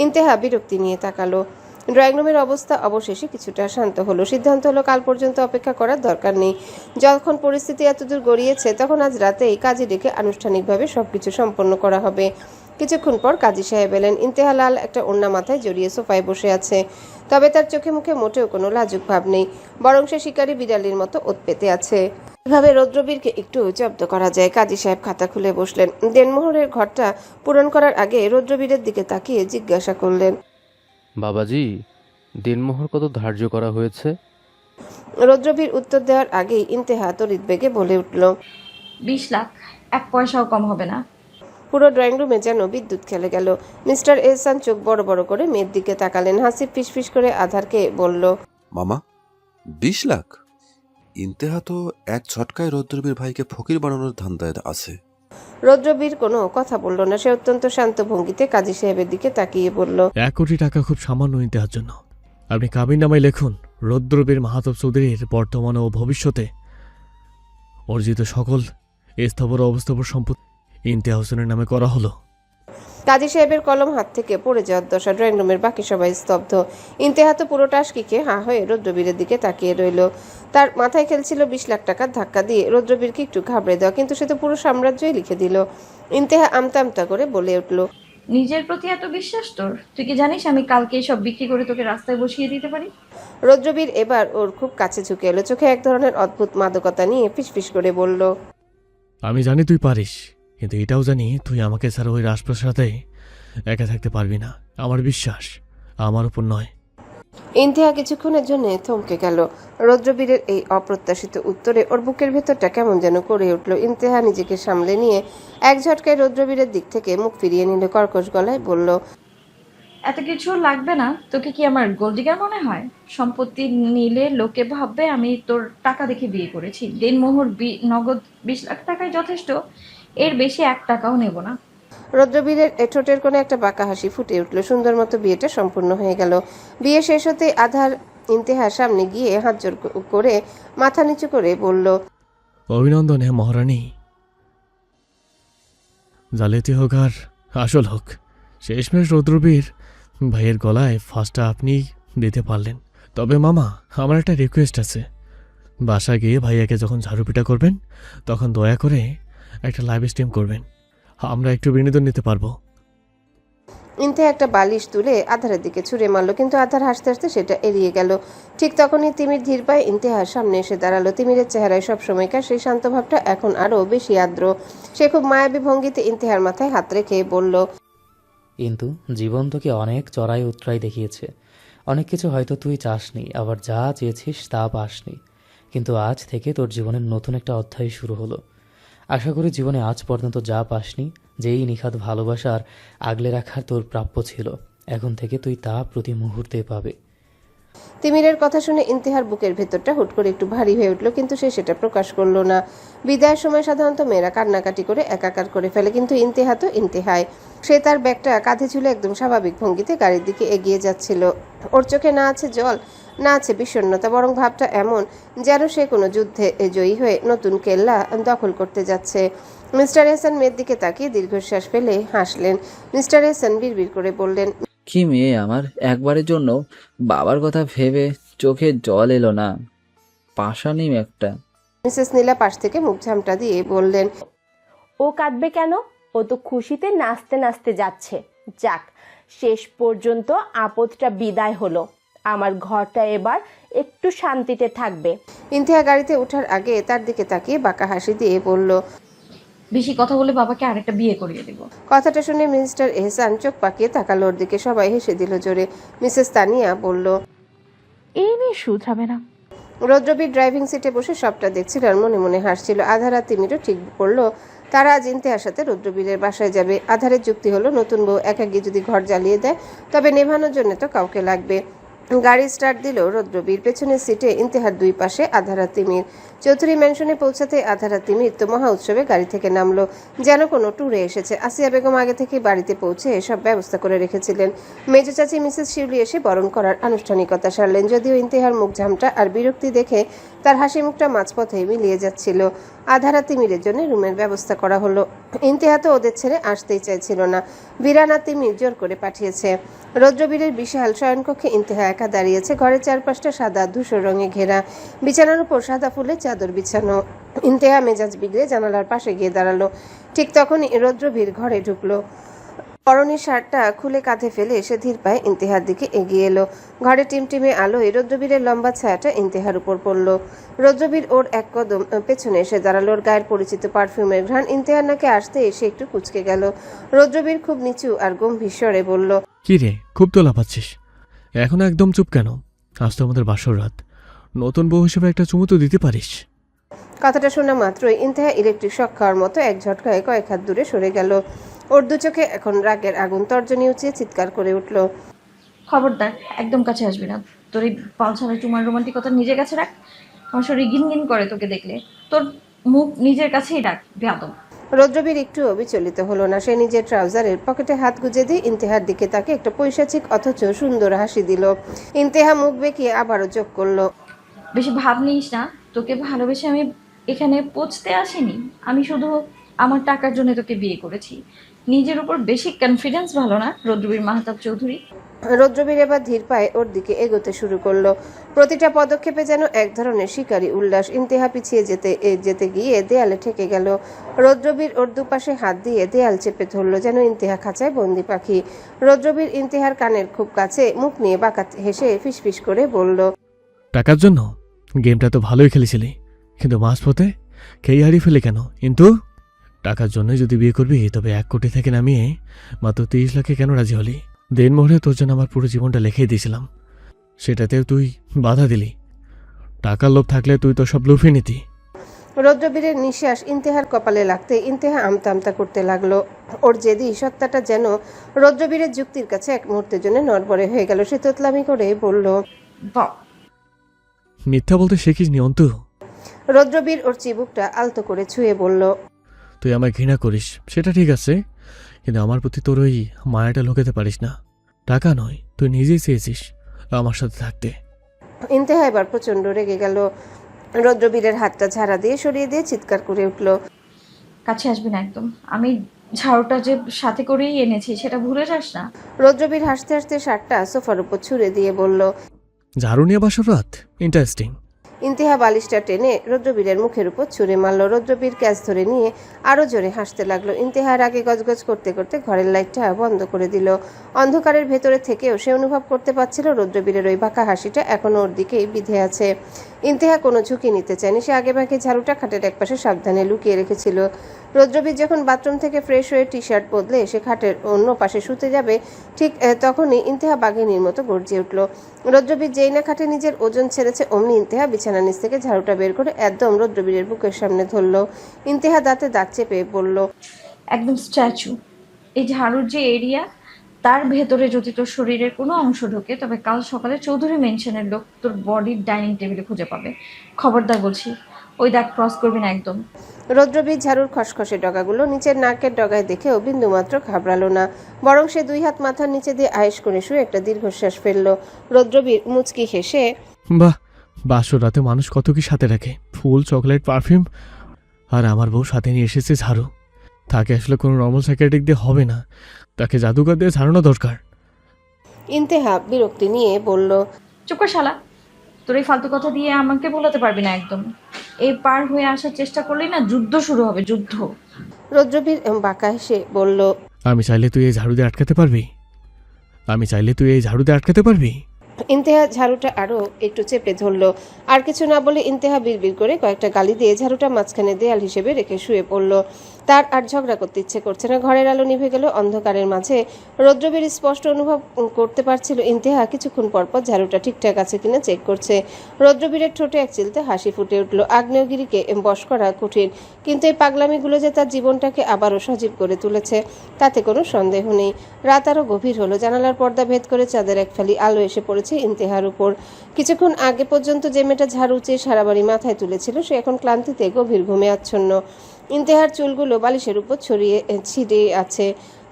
ইন্তেহা বিরক্তি নিয়ে তাকালো। ড্রয়িং রুমের অবস্থা অবশেষে কিছুটা শান্ত হলো। সিদ্ধান্ত হলো কাল পর্যন্ত অপেক্ষা করার দরকার নেই। যখন পরিস্থিতি এতদূর গড়িয়েছে, তখন আজ রাতেই কাজী ডেকে আনুষ্ঠানিকভাবে সবকিছু সম্পন্ন করা হবে। কিছুক্ষণ পর কাজী সাহেব এলেন। ইন্তেহা লাল একটা ওড়না মাথায় জড়িয়ে সোফায় বসে আছে, তবে তার চোখে মুখে মোটেও কোনো লাজুক ভাব নেই, বরং সে শিকারী বিড়ালির মতো ওত পেতে আছে। এভাবে রৌদ্রবীরকে একটু জব্দ করা যায়। কাজী সাহেব খাতা খুলে বসলেন। দেনমোহরের ঘরটা পূরণ করার আগে রৌদ্রবীরের দিকে তাকিয়ে জিজ্ঞাসা করলেন, বাবাজি, দিনমোহর কত ধার্য করা হয়েছে? রৌদ্রবীর উত্তর দেওয়ার আগেই ইন্তেহা তড়িৎ বেগে বলে উঠল, 20 লাখ, 1 পয়সাও কম হবে না। পুরো ড্রয়িং রুমে যেন বিদ্যুৎ খেলে গেল। মিস্টার এহসান চোখ বড় বড় করে মেয়ের দিকে তাকালেন। হাসি ফিসফিস করে আধারকে বলল, মামা, 20 লাখ? ইন্তেহা তো এক ঝটকায় রৌদ্রবীর ভাইকে ফকির বানানোর ধান্দায় আছে। রৌদ্রবীর কোনো কথা বলল না। সে অত্যন্ত শান্ত ভঙ্গিতে কাজী সাহেবের দিকে তাকিয়ে বলল, 1 কোটি টাকা খুব সামান্য ইন্তেহার জন্য। আপনি কাবিননামায় লিখুন, রৌদ্রবীর মাহাতব চৌধুরীর বর্তমানে ও ভবিষ্যতে অর্জিত সকল স্থাবর অবস্থাবর সম্পত্তি ইন্তেহা হোসেনের নামে করা হলো। কাজী সাহেবের কলম হাত থেকে পড়ে যাওয়ার দশা। ড্রয়িং রুমের বাকি সবাই স্তব্ধ। ইন্তেহা তো পুরোটা আশকিকে হাঁ হয়ে রৌদ্রবীরের দিকে তাকিয়ে রইল। তার মাথায় খেলছিল 20 লাখ টাকার ধাক্কা দিয়ে রৌদ্রবীরকে একটু ঘাবড়ে দেওয়া, কিন্তু সে তো পুরো সাম্রাজ্যই লিখে দিল। ইন্তেহা আমতা আমতা করে বলে উঠল, নিজের প্রতি এত বিশ্বাস তোর? তুই কি জানিস আমি কালকে সব বিক্রি করে তোকে রাস্তায় বসিয়ে দিতে পারি? রৌদ্রবীর এবার ওর খুব কাছে ঝুঁকে এলো, চোখে এক ধরনের অদ্ভুত মাদকতা নিয়ে ফিসফিস করে বলল, আমি জানি তুই পারিস, কিন্তু এটাও জানি তুই আমাকে ছাড়া ওই রাজপ্রাসাদে একা থাকতে পারবি না। আমার বিশ্বাস আমার উপর নয়। ইন্তেহা কিছুক্ষণের জন্য থমকে গেল। রৌদ্রবীরের এই অপ্রত্যাশিত উত্তরে ওর বুকের ভেতরটা কেমন যেন করে উঠল। ইন্তেহা নিজেকে সামলে নিয়ে এক ঝটকায় রৌদ্রবীরের দিক থেকে মুখ ফিরিয়ে নিল, কর্কশ গলায় বলল, এত কিছু লাগবে না। তোকে কি আমার গোল্ডিগার মনে হয়? সম্পত্তি নিলে লোকে ভাববে আমি তোর টাকা দেখে বিয়ে করেছি। দিনমোহর নগদ 20 লাখ টাকায় যথেষ্ট, এর বেশি 1 টাকাও নেব না। রৌদ্রবীরের ঠোঁটের কোণে একটা বাঁকা হাসি ফুটে উঠল। সুন্দর মতো বিয়েটা সম্পূর্ণ হয়ে গেল। বিয়ে শেষ হতে আধার ইন্তেহার সামনে গিয়ে হাত জোর করে মাথা নিচু করে বলল, অভিনন্দন হে মহারানী। জালিয়াতি হোক আর আসল হোক, শেষমেশ রৌদ্রবীর ভাইয়ের গলায় ফাঁসটা আপনি দিতে পারলেন। তবে মামা, আমার একটা রিকোয়েস্ট আছে। বাসা গিয়ে ভাইয়াকে যখন ঝাড়ু পিটা করবেন তখন দয়া করে একটা লাইভ স্ট্রিম করবেন, আমরা একটু বিনোদন নিতে পারবো। ইন্তেহা একটা বালিশ তুলে আধারের দিকে ছুঁড়ে মারল, কিন্তু আধার হাসতে হাসতে সেটা এড়িয়ে গেল। ঠিক তখনই তিমির ধীর পায়ে ইন্তেহার সামনে এসে দাঁড়ালো। তিমিরের চেহারায় সব সময়কার সেই শান্ত ভাবটা এখন আরো বেশি আর্দ্র। সে খুব মায়াবী ভঙ্গিতে ইন্তেহার মাথায় হাত রেখে বলল, কিন্তু জীবন তোকে অনেক চড়াই উতরাই দেখিয়েছে। অনেক কিছু হয়তো তুই চাসনি, আবার যা চেয়েছিস তা পাসনি। কিন্তু আজ থেকে তোর জীবনের নতুন একটা অধ্যায় শুরু হলো। আশা করি জীবনে আজ পর্যন্ত যা পাসনি, যেই নিখাত ভালোবাসার আগলে রাখার তোর প্রাপ্য ছিল, এখন থেকে তুই তা প্রতি মুহূর্তে পাবে। তিমিরের কথা শুনে ইন্তেহার বুকের ভেতরটা হুট করে একটু ভারী হয়ে উঠল, কিন্তু সে সেটা প্রকাশ করলো না। বিদায়ের সময় সাধারণত মেয়েরা কান্নাকাটি করে একাকার করে ফেলে, কিন্তু ইন্তেহা তো ইন্তেহায়। সে তার ব্যাগটা কাঁধে ঝুলে একদম স্বাভাবিক ভঙ্গিতে গাড়ির দিকে এগিয়ে যাচ্ছিল। ওর চোখে না আছে জল, না আছে বিষণ্ণতা, বরং ভাবটা এমন যেন সে কোনো যুদ্ধে জয়ী হয়ে নতুন কেল্লা দখল করতে যাচ্ছে। মিস্টার এহসান মেয়ের দিকে তাকিয়ে দীর্ঘশ্বাস ফেলে হাসলেন। মিস্টার এহসান বিড়বিড় করে বললেন, কি মেয়ে আমার, একবারের জন্য বাবার কথা ভেবে চোখে জল এলো না? পাশানিম একটা। মিসেস নীলা পাশ থেকে মুখ ঝামটা দিয়ে বললেন, ও কাঁদবে কেন? ও তো খুশিতে নাচতে নাচতে যাচ্ছে। যাক, শেষ পর্যন্ত আপদটা বিদায় হলো। আমার ঘরটা এবার একটু শান্তিতে থাকবে। ইন্তেহা গাড়িতে ওঠার আগে তার দিকে তাকিয়ে বাঁকা হাসি দিয়ে বলল, বেশি কথা বলে বাবাকে আরেকটা বিয়ে করিয়ে দেব। কথাটা শুনে মিস্টার এহসান চোখ পাকিয়ে তাকালো ওর দিকে। সবাই হেসে দিল জোরে। মিসেস তানিয়া বলল, এই মেয়ে শুধরাবে না। রৌদ্রবীর ড্রাইভিং সিটে বসে সবটা দেখছিল আর মনে মনে হাসছিল। আধার আর তিমিরও ঠিক করলো তারা আজ ইন্তেহার সাথে রৌদ্রবীরের বাসায় যাবে। আধারের যুক্তি হলো, নতুন বউ একা গিয়ে যদি ঘর জ্বালিয়ে দেয় তবে নেভানোর জন্য তো কাউকে লাগবে। গাড়ি স্টার্ট দিল রৌদ্রবীর। পেছনের সিটে ইন্তেহার দুই পাশে আধারা তিমির। চৌধুরী ম্যানশনে পৌঁছাতে আধারা তিমির তো মহা উৎসবে গাড়ি থেকে নামলো, যেন কোনো ট্যুরে এসেছে। আসিয়া বেগম আগে থেকে বাড়িতে পৌঁছে সব ব্যবস্থা করে রেখেছিলেন। মেজো চাচি মিসেস শিউলি এসে বরণ করার আনুষ্ঠানিকতা সারলেন। যদিও ইন্তেহার মুখ ঝামটা আর বিরক্তি দেখে তার হাসি মুখটা মাঝপথেই মিলিয়ে যাচ্ছিল। আধারা তিমিরের জন্য রুমের ব্যবস্থা করা হলো। ইন্তেহা তো ওদের ছেড়ে আসতেই চাইছিল না, বিরানা তিমির জোর করে পাঠিয়েছে। রৌদ্রবীরের বিশাল শয়নকক্ষে ইন্তেহা একা দাঁড়িয়েছে। ঘরের চারপাশটা সাদা ধূসর রঙে ঘেরা, বিছানার উপর সাদা ফুলের চাদর বিছানো। ইন্তেহা মেজাজ বিগড়ে জানালার পাশে গিয়ে দাঁড়ালো। ঠিক তখনই রৌদ্রবীর ঘরে ঢুকলো। পরনের শার্টটা খুলে কাঁধে ফেলে সে ধীর পায়ে ইন্তেহার দিকে এগিয়ে এলো। ঘরে টিমটিমে আলোয় রৌদ্রবীরের লম্বা ছায়াটা ইন্তেহার উপর পড়ল। রৌদ্রবীর ওর এক কদম পেছনে এসে দাঁড়ালো। ওর গায়ের পরিচিত পারফিউমের ঘ্রাণ ইন্তেহার নাকে আসতে এসে একটু কুঁচকে গেল। রৌদ্রবীর খুব নিচু আর গম্ভীর স্বরে বলল, কি রে, খুব তোলা পাচ্ছিস? এখনো একদম চুপ কেন? আজ তো আমাদের বাসর রাত, নতুন বউ হিসেবে একটা চুমু তো দিতে পারিস। কথাটা শোনা মাত্রই ইন্তেহা ইলেকট্রিক শক খাওয়ার মতো এক ঝটকায় কয়েক হাত দূরে সরে গেল। ওর দু চোখে এখন রাগের আগুন। তর্জনী উঁচিয়ে চিৎকার করে উঠল, খবরদার, একদম কাছে আসবি না। তোর এই পালছাড়া চুমার রোমান্টিকতা নিজের কাছে রাখ। আমার শরীর গিনগিন করে তোকে দেখলে। তোর মুখ নিজের কাছেই রাখ, বেয়াদব। রৌদ্রবীর একটু বিচলিত হলো না। সে নিজের ট্রাউজারের পকেটে হাত গুজে দিয়ে ইন্তেহার দিকে তাকে একটা পৈশাচিক অথচ সুন্দর হাসি দিল। ইন্তেহা মুখ বেঁকিয়ে আবারও যোগ করলো, বেশি ভাব নিস না। তোকে ভালোবেসে আমি এখানে পৌঁছতে আসিনি। আমি শুধু আমার টাকার জন্য তোকে বিয়ে করেছি। নিজের উপর বেশি কনফিডেন্স ভালো না রদ্রবীর মাহতাব চৌধুরী? রৌদ্রবীর এবার ধীর পায়ে ওর দিকে এগোতে শুরু করলো। প্রতিটা পদক্ষেপে যেন এক ধরনের শিকারী উল্লাস। ইন্তেহা পিছিয়ে যেতে গিয়ে দেয়ালে ঠেকে গেল। রৌদ্রবীর ওর দুপাশে হাত দিয়ে দেয়াল চেপে ধরলো, যেন ইন্তেহা খাঁচায় বন্দি পাখি। রৌদ্রবীর ইন্তেহার কানের খুব কাছে মুখ নিয়ে বাঁকা হেসে ফিসফিস করে বলল, টাকার জন্য? গেমটা তো ভালোই খেলেছিলি, কিন্তু মাঝপথে খেই হারিয়ে ফেলে কেন? কিন্তু টাকার জন্য যদি বিয়ে করবি তবে 1 কোটি থেকে নামিয়ে মাত্র 30 লাখে কেন রাজি হলি? দেনমোহরে তোর জন্য আমার পুরো জীবনটা লিখে দিয়েছিলাম, সেটাতেও তুই বাধা দিলি। টাকার লোভ থাকলে তুই তো সব লুফে নিতি। রৌদ্রবীরের নিঃশ্বাস ইন্তেহার কপালে লাগতে ইন্তেহা আমতা আমতা করতে লাগলো। ওর জেদি সত্তাটা যেন রৌদ্রবীরের যুক্তির কাছে এক মুহূর্তের জন্য নড়বড়ে হয়ে গেল। সে তোতলামি করে বলল, মিথ্যা বলতে শিখিসনি অন্তু। রৌদ্রবীর ওর চিবুকটা আলতো করে ছুঁয়ে বলল, তুই আমায় ঘৃণা করিস সেটা ঠিক আছে, কিন্তু আমার প্রতি তোর ওই মায়াটা লুকাতে পারিস না। টাকা নয়, তুই নিজেই চেয়েছিস আমার সাথে থাকতে। ইন্তেহা এবার প্রচন্ড রেগে গেল। রৌদ্রবীরের হাতটা ঝাড়া দিয়ে সরিয়ে দিয়ে চিৎকার করে উঠল, কাছে আসবি না একদম। আমি ঝাড়ুটা যে সাথে করেই এনেছি সেটা ভুলে যাস না। রৌদ্রবীর হাসতে হাসতে শার্টটা সোফার উপর ছুঁড়ে দিয়ে বলল, ঝাড়ু নিয়ে বাসর রাত, ইন্টারেস্টিং। ইন্তেহা বালিশটা টেনে রৌদ্রবীরের মুখের উপর ছুঁড়ে মারল। রৌদ্রবীর ক্যাচ ধরে নিয়ে আরো জোরে হাসতে লাগলো। ইন্তেহার আগে গজগজ করতে করতে ঘরের লাইটটা বন্ধ করে দিল। অন্ধকারের ভেতরে থেকেও সে অনুভব করতে পারছিল রৌদ্রবীরের ওই বাঁকা হাসিটা এখনো ওর দিকেই বিধে আছে। ইন্তেহা কোনো ঝুঁকি নিতে চায়নি। সে আগেভাগে ঝাড়ুটা খাটের একপাশে সাবধানে লুকিয়ে রেখেছিল। রৌদ্রবীর যখন বাথরুম থেকে ফ্রেশ হয়ে টি শার্ট বদলে সে খাটের অন্য পাশে শুতে যাবে, ঠিক তখনই ইন্তেহা বাঘিনীর মতো গর্জিয়ে উঠল। রৌদ্রবীর যেই না খাটে নিজের ওজন ছেড়েছে, অমনি ইন্তেহা বিছানার নিচ থেকে ঝাড়ুটা বের করে একদম রৌদ্রবীরের বুকের সামনে ধরল। ইন্তেহা দাঁতে দাঁত চেপে বলল, একদম স্ট্যাচু। এই ঝাড়ুর যে এরিয়া, তার ভেতরে যদি তোর শরীরের কোনো অংশ ঢোকে তবে কাল সকালে চৌধুরী মেনশনের লোক তোর বডির ডাইনিং টেবিলে খুঁজে পাবে। খবরদার বলছি, ওই দাগ ক্রস করবি না একদম। রৌদ্রবীর ঝাড়ুর খসখসে ডগাগুলো নিচের নাকের ডগায় দেখেও বিন্দুমাত্র ঘাবড়ালো না, বরং সে 2 হাত মাথার নিচে দিয়ে আয়েশ করে শুয়ে একটা দীর্ঘশ্বাস ফেলল। রৌদ্রবীর মুচকি হেসে, বাহ, বাসর রাতে মানুষ কত কি সাথে রাখে, ফুল, চকলেট, পারফিউম, আর আমার বউ সাথে নিয়ে এসেছে ঝাড়ু। তাকে আসলে কোনো নর্মাল সাইকিয়াট্রিক দিয়ে হবে না, তাকে জাদুকর দিয়ে ঝাড়ানো দরকার। ইন্তেহা বিরক্তি নিয়ে বলল, চুপ কর শালা, তোর এই ফালতু কথা দিয়ে আমাকে বলাতে পারবি না একদম। এই পার হয়ে আসার চেষ্টা করলেই না যুদ্ধ শুরু হবে, যুদ্ধ। রৌদ্রবীর বাঁকা হেসে বলল, আমি চাইলে তুই এই ঝাড়ু দিয়ে আটকাতে পারবি? আমি চাইলে তুই এই ঝাড়ু দিয়ে আটকাতে পারবি? ইন্তেহা ঝাড়ুটা আরো একটু চেপে ধরল। আর কিছু না বলে ইন্তেহা বিড়বিড় করে কয়েকটা গালি দিয়ে ঝাড়ুটা মাঝখানে দেয়াল হিসেবে রেখে শুয়ে পড়ল। তার আর ঝগড়া করতে ইচ্ছে করছে না। ঘরের আলো নিভে গেল। অন্ধকারের মাঝে রৌদ্রবীর স্পষ্ট অনুভব করতে পারছিল ইন্তেহা কিছুক্ষণ পরপর ঝাড়ুটা ঠিকঠাক আছে কিনা চেক করছে। রৌদ্রবীরের ঠোঁটে এক চিলতে হাসি ফুটে উঠল। আগ্নেয়গিরিকে বশ করা কঠিন, কিন্তু এই পাগলামিগুলো যে তার জীবনটাকে আবারও সজীব করে তুলেছে তাতে কোনো সন্দেহ নেই। রাত আরো গভীর হলো। জানালার পর্দা ভেদ করে চাঁদের এক ফালি আলো এসে পড়েছে ইন্তেহার উপর। কিছুক্ষণ আগে পর্যন্ত যে মেয়েটা ঝাড়ু চেয়ে সারা বাড়ি মাথায় তুলেছিল সে এখন ক্লান্তিতে গভীর ঘুমে আচ্ছন্ন। ইন্তেহার চুলগুলো বালিশের উপর ছিঁড়ে আছে,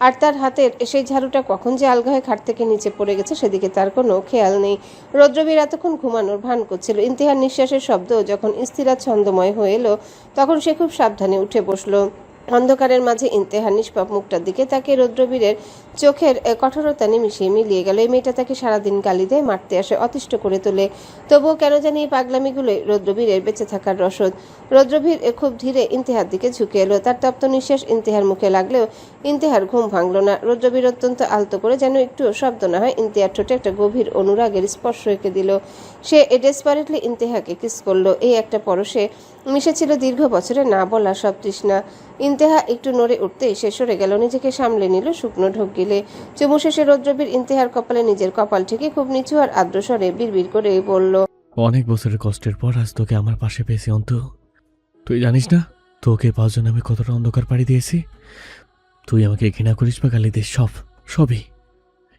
আর তার হাতের সেই ঝাড়ুটা কখন যে আলগা হয়ে খাট থেকে নিচে পড়ে গেছে সেদিকে তার কোনো খেয়াল নেই। রৌদ্রবীর এতক্ষণ ঘুমানোর ভান করছিল। ইন্তেহার নিঃশ্বাসের শব্দ যখন স্থিরা ছন্দময় হয়ে এলো তখন সে খুব সাবধানে উঠে বসলো। অন্ধকারের মাঝে ইন্তেহার নিষ্পাপ মুখটার দিকে তাকে রৌদ্রবীরের চোখের কঠোরতা নিমিশে মিলিয়ে গেল। এই মেয়েটা তাকে সারাদিন গালি দেয়, মারতে আসে, অতিষ্ঠ করে তোলে, তবুও কেন জানি এই পাগলামিগুলোই রৌদ্রবীরের বেঁচে থাকার রসদ। রৌদ্রবীর খুব ধীরে ইন্তেহার দিকে ঝুঁকে এলো। তার তপ্ত নিঃশ্বাস ইন্তেহার মুখে লাগলেও ইন্তেহার ঘুম ভাঙল না। রৌদ্রবীর অত্যন্ত আলতো করে, যেন একটুও শব্দ না হয়, ইন্তেহার ঠোঁটে একটা গভীর অনুরাগের স্পর্শ এঁকে দিল। সে ডেসপারেটলি ইন্তেহাকে কিস করলো। এই একটা পরশে মিশেছিল দীর্ঘ বছরে না বলা সব তৃষ্ণা। ইন্তেহা একটু নড়ে উঠতেই সে সরে গেল, নিজেকে সামলে নিল শুকনো ঢোক গিলে। চুমু শেষে রৌদ্রবীর ইন্তেহার কপালে নিজের কপাল থেকে খুব নিচু আর আর্দ্র স্বরে বিড়বিড় করে বলল, অনেক বছরের কষ্টের পর আজ তোকে আমার পাশে পেয়েছি অন্তু। তুই জানিস না তোকে পাওয়ার জন্য আমি কতটা অন্ধকার পাড়ি দিয়েছি। তুই আমাকে ঘৃণা করিস বা গালি দিস, সবই,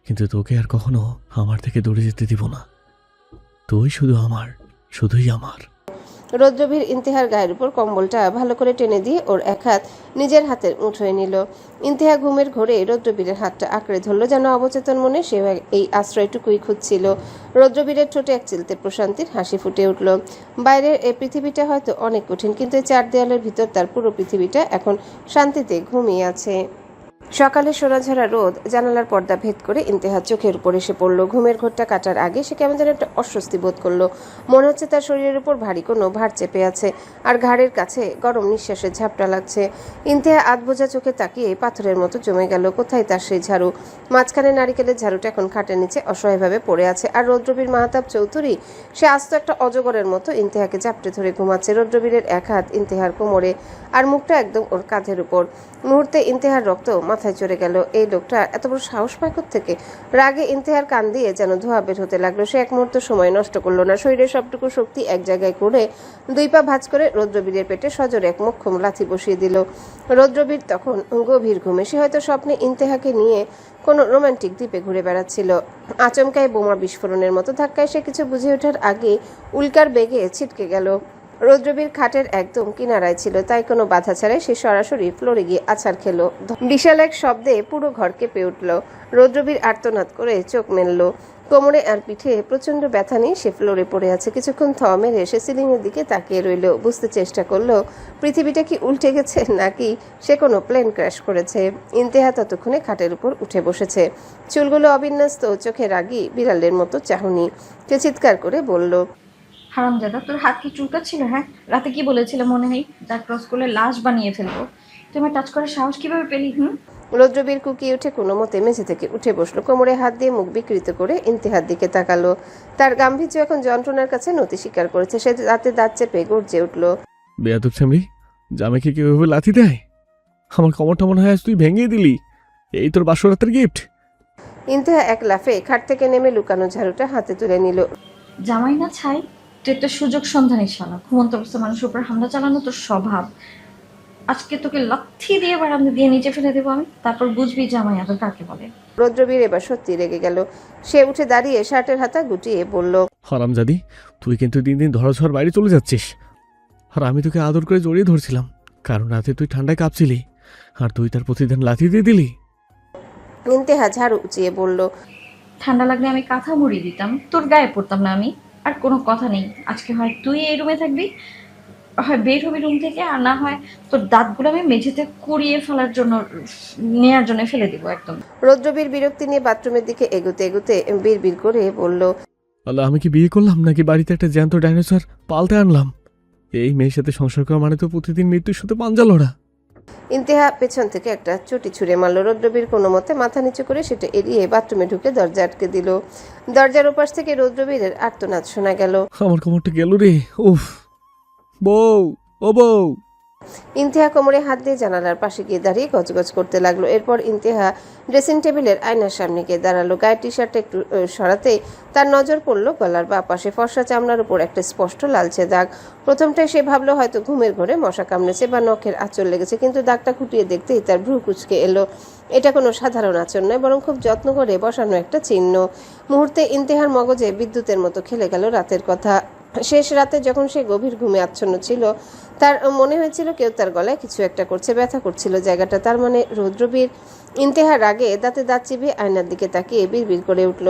কিন্তু তোকে আর কখনো আমার থেকে দূরে যেতে দিব না। তুই শুধু আমার, শুধুই আমার। রৌদ্রবীর ইন্তেহার গায়ের উপর কম্বলটা ভালো করে টেনে দিয়ে ওর এক হাত নিজের হাতের মুঠোয় নিল। ইন্তেহা ঘুমের ঘোরে রৌদ্রবীরের হাতটা আঁকড়ে ধরল, যেন অবচেতন মনে সে এই আশ্রয়টুকুই খুঁজছিল। রৌদ্রবীরের ঠোঁটে এক চিলতে প্রশান্তির হাসি ফুটে উঠল। বাইরের এই পৃথিবীটা হয়তো অনেক কঠিন, কিন্তু এই 4 দেয়ালের ভিতর তার পুরো পৃথিবীটা এখন শান্তিতে ঘুমিয়ে আছে। সকালে সোনাঝরা রোদ জানালার পর্দা ভেদ করে ইন্তেহার চোখের উপর এসে পড়লো। ঘুমের ঘোরটা কাটার আগে সে কেমন যেন একটা অস্বস্তি বোধ করলো। মনে হচ্ছে তার শরীরের উপর ভারী কোনো ভার চেপে আছে, আর ঘাড়ের কাছে গরম নিঃশ্বাসের ঝাপটা লাগছে। ইন্তেহা আধবোঝা চোখে তাকিয়ে পাথরের মতো জমে গেল। কোথায় তার সেই ঝাড়ু? মাঝখানে নারিকেলের ঝাড়ুটা এখন খাটের নিচে অসহায়ভাবে পড়ে আছে। আর রৌদ্রবীর মাহতাব চৌধুরী, সে আস্ত একটা অজগরের মতো ইন্তেহাকে জাপটে ধরে ঘুমাচ্ছে। রৌদ্রবীরের এক হাত ইন্তেহার কোমরে, আর মুখটা একদম ওর কাঁধের উপর। মুহূর্তে ইন্তেহার রক্ত মাথায় চড়ে গেল। এই লোকটা এত বড় সাহস পায় থেকে? রাগে ইন্তেহার কান দিয়ে যেন ধোঁয়া বের হতে লাগলো। সে এক মুহূর্ত সময় নষ্ট করলো না। শরীরের সবটুকু শক্তি এক জায়গায় করে দুই পা ভাঁজ করে রৌদ্রবীরের পেটে সজোরে এক মোক্ষম লাথি বসিয়ে দিল। রৌদ্রবীর তখন গভীর ঘুমে। সে হয়তো স্বপ্নে ইন্তেহাকে নিয়ে কোনো রোমান্টিক দ্বীপে ঘুরে বেড়াচ্ছিল। আচমকায় বোমা বিস্ফোরণের মতো ধাক্কায় সে কিছু বুঝে ওঠার আগে উল্কার বেগে ছিটকে গেল। রৌদ্রবীর খাটের একদম কিনারায় ছিল, তাই কোনো বাধা ছাড়াই সে সরাসরি ফ্লোরে গিয়ে আছাড় খেলো। বিশাল এক শব্দে পুরো ঘর কেঁপে উঠল। রৌদ্রবীর আর্তনাদ করে চোখ মেলল। কোমরে আর পিঠে প্রচন্ড ব্যথা নিয়ে সে ফ্লোরে পড়ে আছে। কিছুক্ষণ থ মেরে সে সিলিংয়ের দিকে তাকিয়ে রইল। বুঝতে চেষ্টা করলো পৃথিবীটা কি উল্টে গেছে, নাকি সে কোনো প্লেন ক্র্যাশ করেছে। ইন্তেহা ততক্ষণে খাটের উপর উঠে বসেছে, চুলগুলো অবিন্যস্ত, চোখে রাগী বিড়ালের মতো চাহনি। সে চিৎকার করে বলল, হারামজাদা, তোর হাত কি চুলকাচ্ছিল? হ্যাঁ, রাতে কি বলেছিল মনে নেই? যা ক্রস করলে লাশ বানিয়ে ফেলবো। তুমি টাচ করার সাহস কিভাবে পেলি? রৌদ্রবীর কুকিয়ে উঠে কোনো মতে মেঝে থেকে উঠে বসলো। কোমরে হাত দিয়ে মুখ বিকৃত করে ইন্তেহার দিকে তাকালো। তার গাম্ভীর্য এখন যন্ত্রণার কাছে নতি স্বীকার করেছে। সে দাঁতে দাঁত চেপে গর্জে উঠল, বেয়াদব চামড়ি, জামাইকে কিভাবে লাথি দেয়? আমার কমরটা মনে হয় আজ তুই ভেঙে দিলি। এই তোর বাসরাতের গিফট। ইন্তেহা এক লাফে খাট থেকে নেমে লুকানো ঝাড়ুটা হাতে তুলে নিল। জামাই না ছাই, তুই একটা সুযোগ সন্ধানী শালা। ঘুমন্ত অবস্থা মানুষের উপর হামলা চালানো তোর স্বভাব। আজকে তোকে লাথি দিয়ে বারান্দা দিয়ে নিচে ফেলে দেবো আমি, তারপর বুঝবি জামাই আদর কাকে বলে। রৌদ্রবীর এবার সত্যি রেগে গেল। সে উঠে দাঁড়িয়ে শার্টের হাতা গুটিয়ে বলল, হারামজাদি, তুই কিন্তু দিন দিন ধরাছোঁয়ার বাইরে চলে যাচ্ছিস। আর আমি তোকে আদর করে জড়িয়ে ধরছিলাম, কারণ রাতে তুই ঠান্ডায় কাঁপছিলি, আর তুই তার প্রতিদিন লাথি দিয়ে দিলি। ইন্তেহা ঝাড়ু উঁচিয়ে বলল, ঠান্ডা লাগলে আমি কাঁথা মুড়ি দিতাম, তোর গায়ে পড়তাম না আমি। আর কোনো কথা নেই, আজকে হয় তুই এই রুমে থাকবি, হয় বের হবি রুম থেকে, আর না হয় তোর দাঁতগুলো আমি মেঝেতে কুড়িয়ে ফেলার জন্য নেয়ার জন্য ফেলে দিব একদম। রৌদ্রবীর বিরক্তি নিয়ে বাথরুমের দিকে এগুতে এগুতে বিড়বিড় করে বলল, আল্লাহ, আমি কি বিয়ে করলাম নাকি বাড়িতে একটা জ্যান্ত ডাইনোসর পালতে আনলাম? এই মেয়ের সাথে সংসার করা মানে তো প্রতিদিন মৃত্যুর সাথে পাঞ্জা লড়া। ইন্তেহা পেছন থেকে একটা চটি ছুঁড়ে মারল। রৌদ্রবীর কোনো মতে মাথা নিচু করে সেটা এড়িয়ে বাথরুমে ঢুকে দরজা আটকে দিল। দরজার ওপাশ থেকে রৌদ্রবীরের আর্তনাদ শোনা গেল, আমার কোমরটা গেল রে, উফ। বউ, ও বউ। ইন্তেহা কোমরে হাত দিয়ে জানালার পাশে গিয়ে দাঁড়িয়ে গজগজ করতে লাগলো। এরপর ইন্তেহা ড্রেসিং টেবিলের আয়নার সামনে গিয়ে দাঁড়ালো। গায়ের টি শার্টটা একটু সরাতেই তার নজর পড়ল গলার বা পাশে ফর্সা চামড়ার উপর একটা স্পষ্ট লালচে দাগ। প্রথমটায় সে ভাবলো হয়তো ঘুমের ঘরে মশা কামড়েছে বা নখের আঁচড় লেগেছে, কিন্তু দাগটা খুঁটিয়ে দেখতেই তার ভ্রু কুঁচকে এলো। এটা কোনো সাধারণ আঁচড় নয়, বরং খুব যত্ন করে বসানো একটা চিহ্ন। মুহূর্তে ইন্তেহার মগজে বিদ্যুতের মতো খেলে গেল রাতের কথা। শেষ রাতে যখন সে গভীর ঘুমে আচ্ছন্ন ছিল, তার মনে হয়েছিল কেউ তার গলায় কিছু একটা করছে, ব্যথা করছিল জায়গাটা। তার মানে রৌদ্রবীর। ইন্তেহার রাগে দাঁতে দাঁত চিবিয়ে আয়নার দিকে তাকিয়ে বিড়বিড় করে উঠল,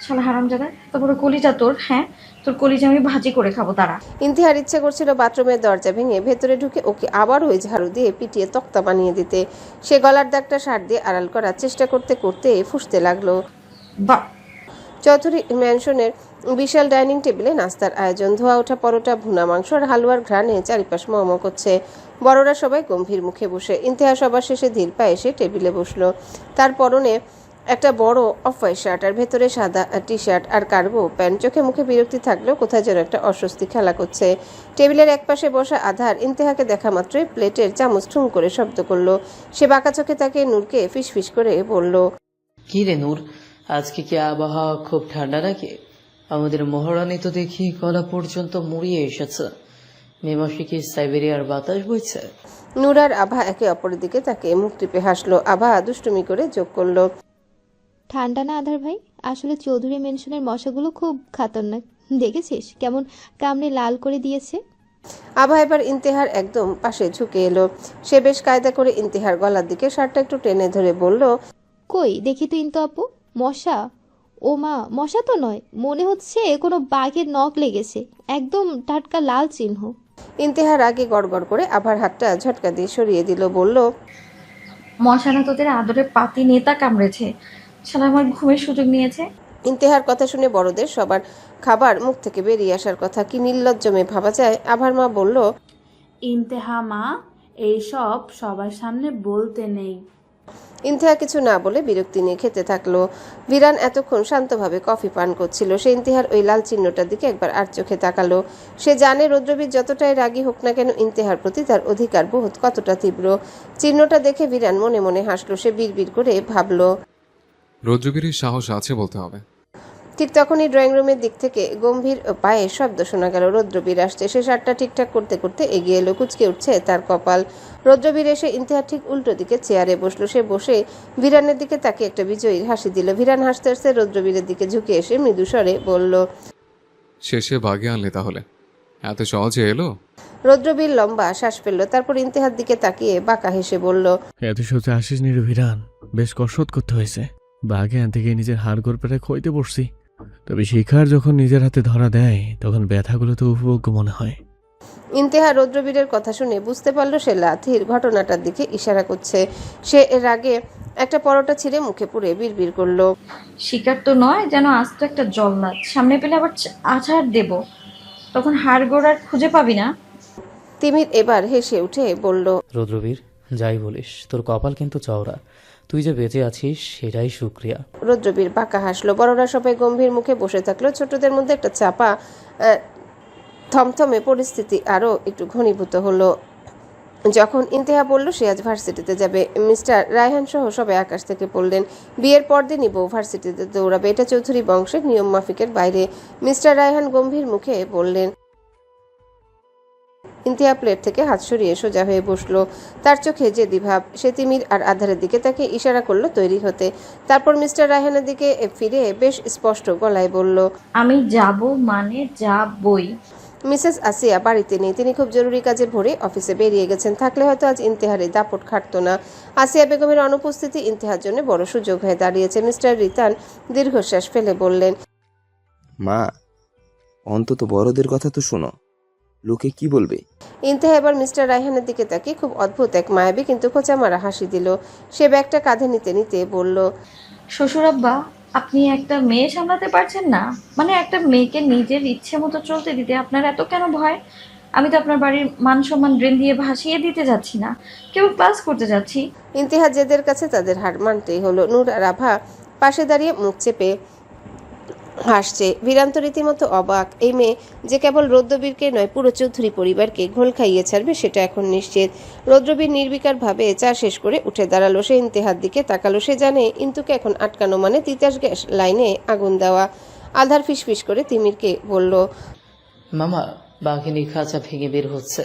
শালা হারামজাদা, তারপরে কলিজা তোর, হ্যাঁ তোর কলিজা আমি ভাজি করে খাবো তারা। ইন্তেহার ইচ্ছে করছিল বাথরুমের দরজা ভেঙে ভেতরে ঢুকে ওকে আবার ওই ঝাড়ু দিয়ে পিটিয়ে তক্তা বানিয়ে দিতে। সে গলার দাগটা শার্ট দিয়ে আড়াল করার চেষ্টা করতে করতে ফুঁসতে লাগলো। বা চৌধুরী ম্যানশনের বিশাল ডাইনিং টেবিলে নাস্তার আয়োজন। ধোয়া ওঠা পরোটা, ভুনা মাংস আর হালুয়ার ঘ্রাণে চারিপাশ মমো করছে। বড়রা সবাই গম্ভীর মুখে বসে। ইন্তেহা সবার শেষে ধীর পায়ে এসে টেবিলে বসলো। তার পরনে একটা বড় অফ হোয়াইট শার্ট আর ভেতরে সাদা টি শার্ট আর কার্গো প্যান্ট। চোখে মুখে বিরক্তি থাকলেও কোথায় যেন একটা অস্বস্তি খেলা করছে। টেবিলের একপাশে বসা আধার ইন্তেহাকে দেখা মাত্রই প্লেটের চামচ ঠুং করে শব্দ করলো। সে বাঁকা চোখে তাকে নূরকে ফিসফিস করে বলল, কি রে নূর, আজকে কি আবহাওয়া খুব ঠান্ডা নাকি? আমাদের মহারানী তো দেখি গলা পর্যন্ত মুড়িয়ে এসেছে। মে মাসে কি সাইবেরিয়ার বাতাস বইছে? নূর আর আভা একে অপরের দিকে তাকে মুখ টিপে হাসলো। আভা দুষ্টুমি করে যোগ করলো, ঠান্ডা না আধার ভাই, আসলে চৌধুরী মেনশনের মশাগুলো খুব খাতরনাক। দেখেছিস কেমন কামড়ে লাল করে দিয়েছে? আভা এবার ইন্তেহার একদম পাশে ঝুঁকে এলো। সে বেশ কায়দা করে ইন্তেহার গলার দিকে শার্টটা একটু টেনে ধরে বলল, কই দেখি তো ইন্তু আপু, মশা? ও মা, মশা তো নয়, মনে হচ্ছে কোনো বাঘের নখ লেগেছে, একদম টাটকা লাল চিহ্ন। ইন্তেহার আগে গড়গড় করে আভার হাতটা ঝটকা দিয়ে সরিয়ে দিল, বলল, মশানা তোদের আদরে পাতি নেতা কামড়েছে, শালা আমার ঘুমের সুযোগ নিয়েছে। ইন্তেহার কথা শুনে বড়দের সবার খাবার মুখ থেকে বেরিয়ে আসার কথা কি নির্লজ্জ মেয়ে ভাবা যায়। আভার মা বলল, ইন্তেহা মা, এইসব সবার সামনে বলতে নেই। ইন্তেহা কিছু না বলে বিরক্তি নিয়ে খেতে থাকলো। ভিরান এতক্ষণ শান্তভাবে কফি পান করছিল। সে ইন্তেহার ওই লাল চিহ্নটার দিকে একবার আর চোখে তাকালো। সে জানে রৌদ্রবীর যতটাই রাগী হোক না কেন, ইন্তেহার প্রতি তার অধিকার বোধ কতটা তীব্র। চিহ্নটা দেখে ভিরান মনে মনে হাসলো। সে বিড়বিড় করে ভাবলো, রৌদ্রবীরের সাহস আছে বলতে হবে। ঠিক তখনই ড্রয়িং রুমের দিক থেকে গম্ভীর পায়ে শব্দ শোনা গেল। রৌদ্রবীর আসছে। সে শার্টটা ঠিকঠাক করতে করতে এগিয়ে এলো। কুচকে উঠছে তার কপাল। রৌদ্রবীর এসে ইন্তেহার ঠিক উল্টো দিকে চেয়ারে বসলো। সে বসে ভিরানের দিকে তাকে একটা বিজয়ীর হাসি দিল। ভিরান হাসতে হাসতে রৌদ্রবীরের দিকে ঝুঁকে এসে মৃদু স্বরে বলল, শেষে বাগে আনলে তাহলে, এত সহজে এলো? রৌদ্রবীর লম্বা শ্বাস ফেলল। তারপর ইন্তেহার দিকে তাকিয়ে বাঁকা হেসে বলল, এত সোজা আসিস নি রে ভিরান, বেশ কসরত করতে হয়েছে। বাঘে আনতে গিয়ে নিজের হাড় গোড় খইতে পড়ছি। তবে শিকার যখন নিজের হাতে ধরা দেয় তখন ব্যথাগুলো তো উপভোগ্য মনে হয়। ইন্তেহা রৌদ্রবীরের কথা শুনে বুঝতে পারলো সে লাথির ঘটনাটার দিকে ইশারা করছে। সে এর আগে একটা পরোটা ছিঁড়ে মুখে পুরে বিড়বিড় করলো, শিকার তো নয়, যেন আস্ত একটা জল্লাদ। সামনে পেলে আবার আছাড় দেব, তখন হাড় গোড়ার খুঁজে পাবি না। তিমির এবার হেসে উঠে বলল, রুদ্রবীর, যাই বলিস, তোর কপাল কিন্তু চওড়া। তুই যে বেঁচে আছিস সেটাই শুক্রিয়া। রৌদ্রবীর বাঁকা হাসলো। বড়রা সবাই গম্ভীর মুখে বসে থাকলো। ছোটদের মধ্যে একটা চাপা থমথমে পরিস্থিতি আরও একটু ঘনীভূত হলো যখন ইন্তেহা বলল সে আজ ভার্সিটিতে যাবে। মিস্টার রায়হান সহ সবাই আকাশ থেকে পড়লেন। বিয়ের পরদিনই বউ ভার্সিটিতে দৌড়াবে, এটা চৌধুরী বংশের নিয়ম মাফিকের বাইরে। মিস্টার রায়হান গম্ভীর মুখে বললেন। ইন্তেহা প্লেট থেকে হাত সরিয়ে সোজা হয়ে বসলো। তার চোখে যে দ্বিভাব। সে তিমির আর আধারের দিকে তাকে ইশারা করলো তৈরি হতে। তারপর মিস্টার রায়হানের দিকে ফিরে বেশ স্পষ্ট গলায় বলল, আমি যাব মানে যাবই। মিসেস আসিয়া বাড়িতে নেই। তিনি খুব জরুরি কাজে ভোরে অফিসে বেরিয়ে গেছেন। থাকলে হয়তো আজ ইন্তেহারে দাপট খাটতো না। আসিয়া বেগমের অনুপস্থিতি ইন্তেহার জন্য বড় সুযোগ হয়ে দাঁড়িয়েছে। মিস্টার রিতান দীর্ঘশ্বাস ফেলে বললেন, মা, অন্তত বড়দের কথা তো শোনো, লোকে কি বলবে? ইন্তেহা এবার মিস্টার রায়হানের দিকে তাকিয়ে খুব অদ্ভুত এক মায়াবী কিন্তু খোঁচা মারা হাসি দিল। সে ব্যাগটা কাঁধে নিতে নিতে বলল, শ্বশুরাব্বা, আপনি একটা মেয়ে সামলাতে পারছেন না? মানে একটা মেয়েকে নিজের ইচ্ছে মতো চলতে দিতে আপনার এত কেন ভয়? আমি তো আপনার বাড়ির মান সম্মান ড্রেন দিয়ে ভাসিয়ে দিতে যাচ্ছি না, কেবল ক্লাস করতে যাচ্ছি। ইন্তেহা জেদের কাছে তাদের হার মানতেই হলো। নূর আর আভা পাশে দাঁড়িয়ে মুখ চেপে হাসছে। বীরান্ত রীতিমতো অবাক। এই মেয়ে যে কেবল রৌদ্রবীরকে নয়, পুরো চৌধুরী পরিবারকে ঘোল খাইয়ে ছাড়বে সেটা এখন নিশ্চিত। রৌদ্রবীর নির্বিকার ভাবে চা শেষ করে উঠে দাঁড়ালো। সে ইন্তেহার দিকে তাকালো। সে জানে ইন্তুকে এখন আটকানো মানে তিতাস গ্যাস লাইনে আগুন দেওয়া। আধার ফিসফিস করে তিমিরকে বলল, মামা, বাঘিনীর খাঁচা ভেঙে বের হচ্ছে,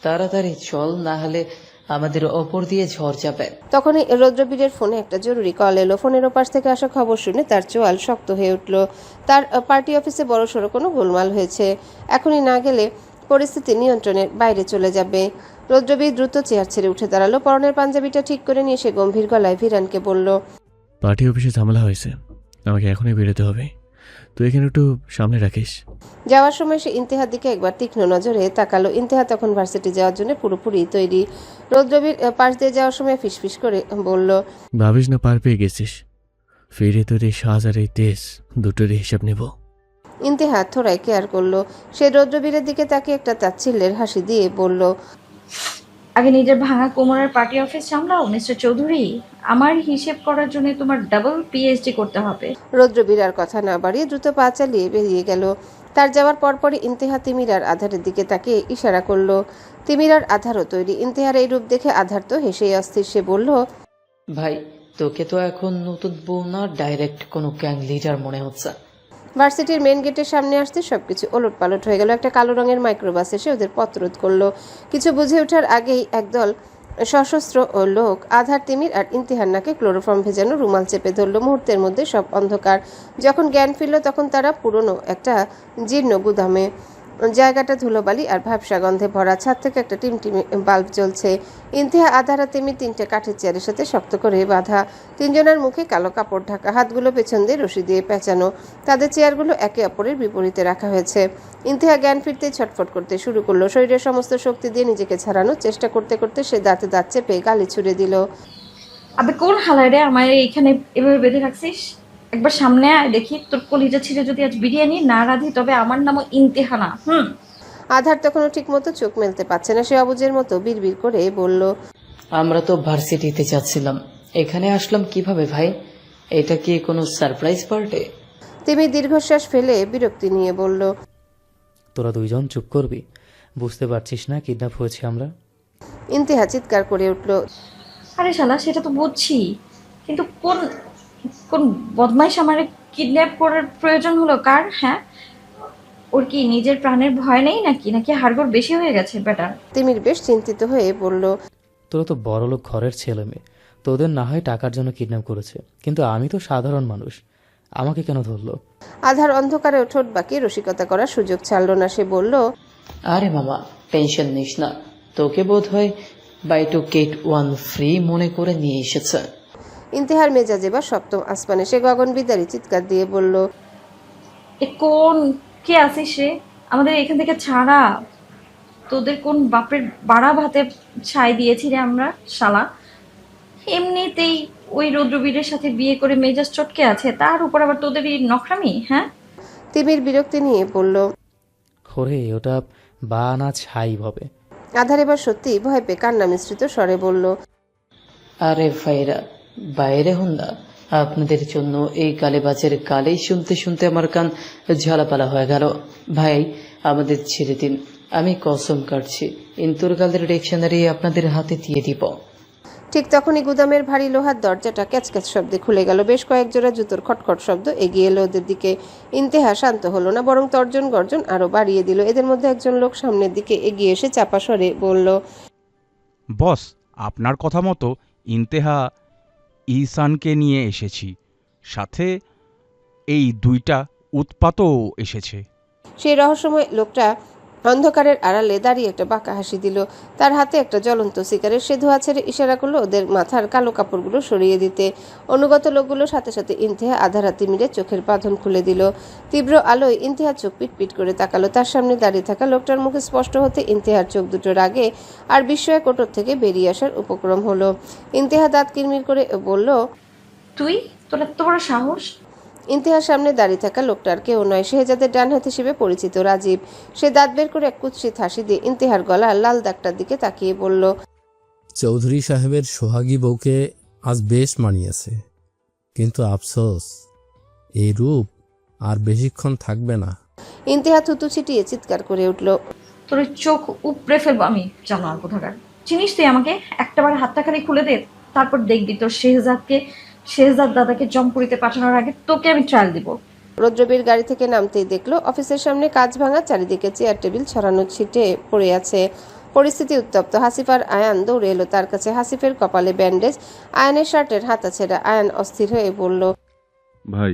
তাড়াতাড়ি চল, না হলে আমাদের ওপর দিয়ে ঝড় যাবে। তখনই রৌদ্রবীরের ফোনে একটা জরুরি কল এলো। ফোনের ওপাশ থেকে আসা খবর শুনে তার চোয়াল শক্ত হয়ে উঠল। তার পার্টি অফিসে বড়সড় কোনো গোলমাল হয়েছে। এখনই না গেলে পরিস্থিতি নিয়ন্ত্রণের বাইরে চলে যাবে। রৌদ্রবীর দ্রুত চেয়ার ছেড়ে উঠে দাঁড়ালো। পরনের পাঞ্জাবিটা ঠিক করে নিয়ে সে গম্ভীর গলায় ভিরানকে বলল, পার্টি অফিসে ঝামেলা হয়েছে, আমাকে এখনই বেরোতে হবে। তুই এখানে একটু সামনে রাখিস। যাওয়ার সময় সে ইন্তেহার দিকে একবার তীক্ষ্ণ নজরে তাকালো। ইন্তেহা তখন ভার্সিটি যাওয়ার জন্য পুরোপুরি তৈরি। রৌদ্রবীর পাশ দিয়ে যাওয়ার সময় ফিসফিস করে বলল, ভাবিস না পার পেয়ে গেছিস, ফিরে তোর এই সাজ আর এই তেজ দুটোরই হিসাব নেব। ইন্তেহা থোড়াই কেয়ার করলো। সে রৌদ্রবীরের দিকে তাকে একটা তাচ্ছিল্যের হাসি দিয়ে বলল, আগে নিজের ভাঙা কোমরের পার্টি অফিস সামলাও মিস্টার চৌধুরী। আমার হিসেব করার জন্য তোমার ডাবল পিএইচডি করতে হবে। রৌদ্রবীর আর কথা না বাড়িয়ে দ্রুত পা চালিয়ে বেরিয়ে গেল। তার যাওয়ার পরপরই ইন্তেহা তিমির আর আধারের দিকে তাকে ইশারা করলো। তিমির আর আধারও তৈরি। ইন্তেহার এই রূপ দেখে আধার তো হেসেই অস্থির। সে বলল, ভাই, তোকে তো এখন নতুন বউ না, ডাইরেক্ট কোনো গ্যাং লিডার মনে হচ্ছে। ভার্সিটির মেন গেটের সামনে আসতে সবকিছু ওলট পালট হয়ে গেল। একটা কালো রঙের মাইক্রোবাস এসে ওদের পথরোধ করলো। কিছু বুঝে ওঠার আগেই একদল সশস্ত্র লোক আধার, তিমির আর ইন্তেহার নাকে ক্লোরোফর্ম ভেজানো রুমাল চেপে ধরল। মুহূর্তের মধ্যে সব অন্ধকার। যখন জ্ঞান ফিরল তখন তারা পুরনো একটা জীর্ণ গুদামে। জায়গাটা ধুলোবালি আর ভাবসা গন্ধে ভরা। ছাদ থেকে একটা টিমটিমে বাল্ব জ্বলছে। ইন্তেহা, আধার আর তিমির তিনটে কাঠের চেয়ারের সাথে শক্ত করে বাঁধা। তিনজনের মুখে কালো কাপড় ঢাকা, হাতগুলো পেছন দিয়ে রশি দিয়ে পেঁচানো। তাদের চেয়ারগুলো একে অপরের বিপরীতে রাখা হয়েছে। ইন্তেহা জ্ঞান ফিরতে ছটফট করতে শুরু করলো। শরীরের সমস্ত শক্তি দিয়ে নিজেকে ছাড়ানোর চেষ্টা করতে করতে সে দাঁতে দাঁত চেপে গালি ছুড়ে দিল, আবে কোন হালায় রে আমার এইখানে এভাবে বেঁধে রাখছিস? একবার সামনে আয় দেখি, তোর কলিজা ছিঁড়ে যদি আজ বিরিয়ানি না রাঁধি তবে আমার নামও ইমতিহানা। আধার তখনও ঠিক মতো চোখ মেলতে পারছে না, সে অবুজের মতো বিড়বিড় করে বলল, আমরা তো ভার্সিটিতে যাচ্ছিলাম, এখানে আসলাম কিভাবে ভাই? এটা কি কোনো সারপ্রাইজ পার্টি? তিমি দীর্ঘশ্বাস ফেলে বিরক্তি নিয়ে বলল, তোরা দুইজন চুপ করবি? বুঝতে পারছিস না কিডন্যাপ হয়েছি আমরা? ইন্তেহা চিৎকার করে উঠল, আরে শালা সেটা তো বুঝছি, কিন্তু কোন কোন বদমাইশ আমার কিডন্যাপ করার প্রয়োজন হলো কার? হ্যাঁ, ওর কি নিজের প্রাণের ভয় নেই নাকি নাকি হাড়গোড় বেশি হয়ে গেছে বেটার? তিমির বেশ চিন্তিত হয়ে বলল, তোরা তো বড়লোক ঘরের ছেলে মেয়ে, তোদের না হয় টাকার জন্য কিডন্যাপ করেছে, কিন্তু আমি তো সাধারণ মানুষ, আমাকে কেন ধরলো? আধার অন্ধকারে ঠোঁট বাঁকিয়ে রসিকতা করার সুযোগ ছাড়ল না, সে বলল, আরে মামা টেনশন নিস না, তোকে বোধ হয় buy two get one free মনে করে নিয়ে এসেছে। ইন্তেহার মেজাজে বা সপ্তম আসমানে, সে গগন বিদারী চিৎকার দিয়ে বলল, এ কোন কে আসিস রে? আমাদের এখান থেকে ছাড়া, তোদের কোন বাপের বাড়া ভাতে ছাই দিয়েছি রে আমরা শালা। এমনিতেই ওই রৌদ্রবীরের সাথে বিয়ে করে মেজাজ চটকে আছে, তার উপর আবার তোদের এই নখরামি। হ্যাঁ, তিমির বিরক্তি নিয়ে বলল, ওরে ওটা বা না ছাই হবে। আধার এবার সত্যি ভয় পেয়ে কান্না মিশ্রিত স্বরে বলল, আরে ভাইরা বাইরে হন না, আপনাদের জন্য এই গালিবাজের গালেই শুনতে শুনতে আমার কান ঝালাপালা হয়ে গেল। ভাই আমাদের ছেড়ে দিন, আমি কসম কাটছি ইন্তুরকালের ডিকশনারি আপনাদের হাতে দিয়ে দিব। ঠিক তখনই গুদামের ভারী লোহার দরজাটা ক্যাচক্যাচ শব্দে খুলে গেল, বেশ কয়েক জোড়া জুতোর খটখট শব্দ এগিয়ে এলো ওদের দিকে। ইন্তেহা শান্ত হলো না, বরং তর্জন গর্জন আরো বাড়িয়ে দিল। এদের মধ্যে একজন লোক সামনের দিকে এগিয়ে এসে চাপা স্বরে বলল, বস, আপনার কথা মতো ইন্তেহা ইহসানকে নিয়ে এসেছি, সাথে এই দুইটা উৎপাতও এসেছে। সেই রহস্যময় লোকটা অন্ধকারের আড়ালে দাঁড়িয়ে একটা বাঁকা হাসি দিল, তার হাতে একটা জ্বলন্ত সিগারেট। সে ধোঁয়া ছেড়ে ইশারা করলো ওদের মাথার কালো কাপড়গুলো সরিয়ে দিতে। অনুগত লোকগুলোর সাথে সাথে ইন্তেহা আধার হাতে মিলে চোখের বাঁধন খুলে দিল। তীব্র আলোয় ইন্তেহার চোখ পিটপিট করে তাকালো। তার সামনে দাঁড়িয়ে থাকা লোকটার মুখে স্পষ্ট হতে ইন্তেহার চোখ দুটোর আগে আর বিস্ময় কোটর থেকে বেরিয়ে আসার উপক্রম হলো। ইন্তেহা দাঁত কিরমির করে বলল, তুই, তোর এত বড় সাহস? ইন্তেহার সামনে দাঁড়িয়ে থাকা লোকটার কেউ নয়, শেহজাদের ডান হাত হিসেবে পরিচিত রাজীব। সে দাঁত বের করে এক কুৎসিত হাসি দিয়ে ইন্তেহার গলার লাল দাগটার দিকে তাকিয়ে বলল, চৌধুরী সাহেবের সোহাগী বউকে আজ বেশ মানিয়েছে, কিন্তু আফসোস এই রূপ আর বেশিক্ষণ থাকবে না। ইন্তেহা থুতু ছিটিয়ে চিৎকার করে উঠল, তোর চোখ উপড়ে ফেলবো আমি, জানোয়ার কোথাকার। চিনিস তুই আমাকে? একটাবার হাতটা খালি খুলে দে, তারপর দেখবি তোর শেহজাদ দাদাকে জমপুরিতে পাঠানোর আগে তোকে আমি ট্রায়াল দিব। রৌদ্রবীর গাড়ি থেকে নামতেই দেখলো অফিসের সামনে কাঁচ ভাঙা, চারিদিকে চেয়ার টেবিল ছড়ানো ছিটে পড়ে আছে। পরিস্থিতি উত্তপ্ত। হাসিফ আর আয়ান দৌড়ে এলো তার কাছে। হাসিফের কপালে ব্যান্ডেজ, আয়ানের শার্টের হাতা ছেঁড়া। আয়ান অস্থির হয়ে বলল, ভাই,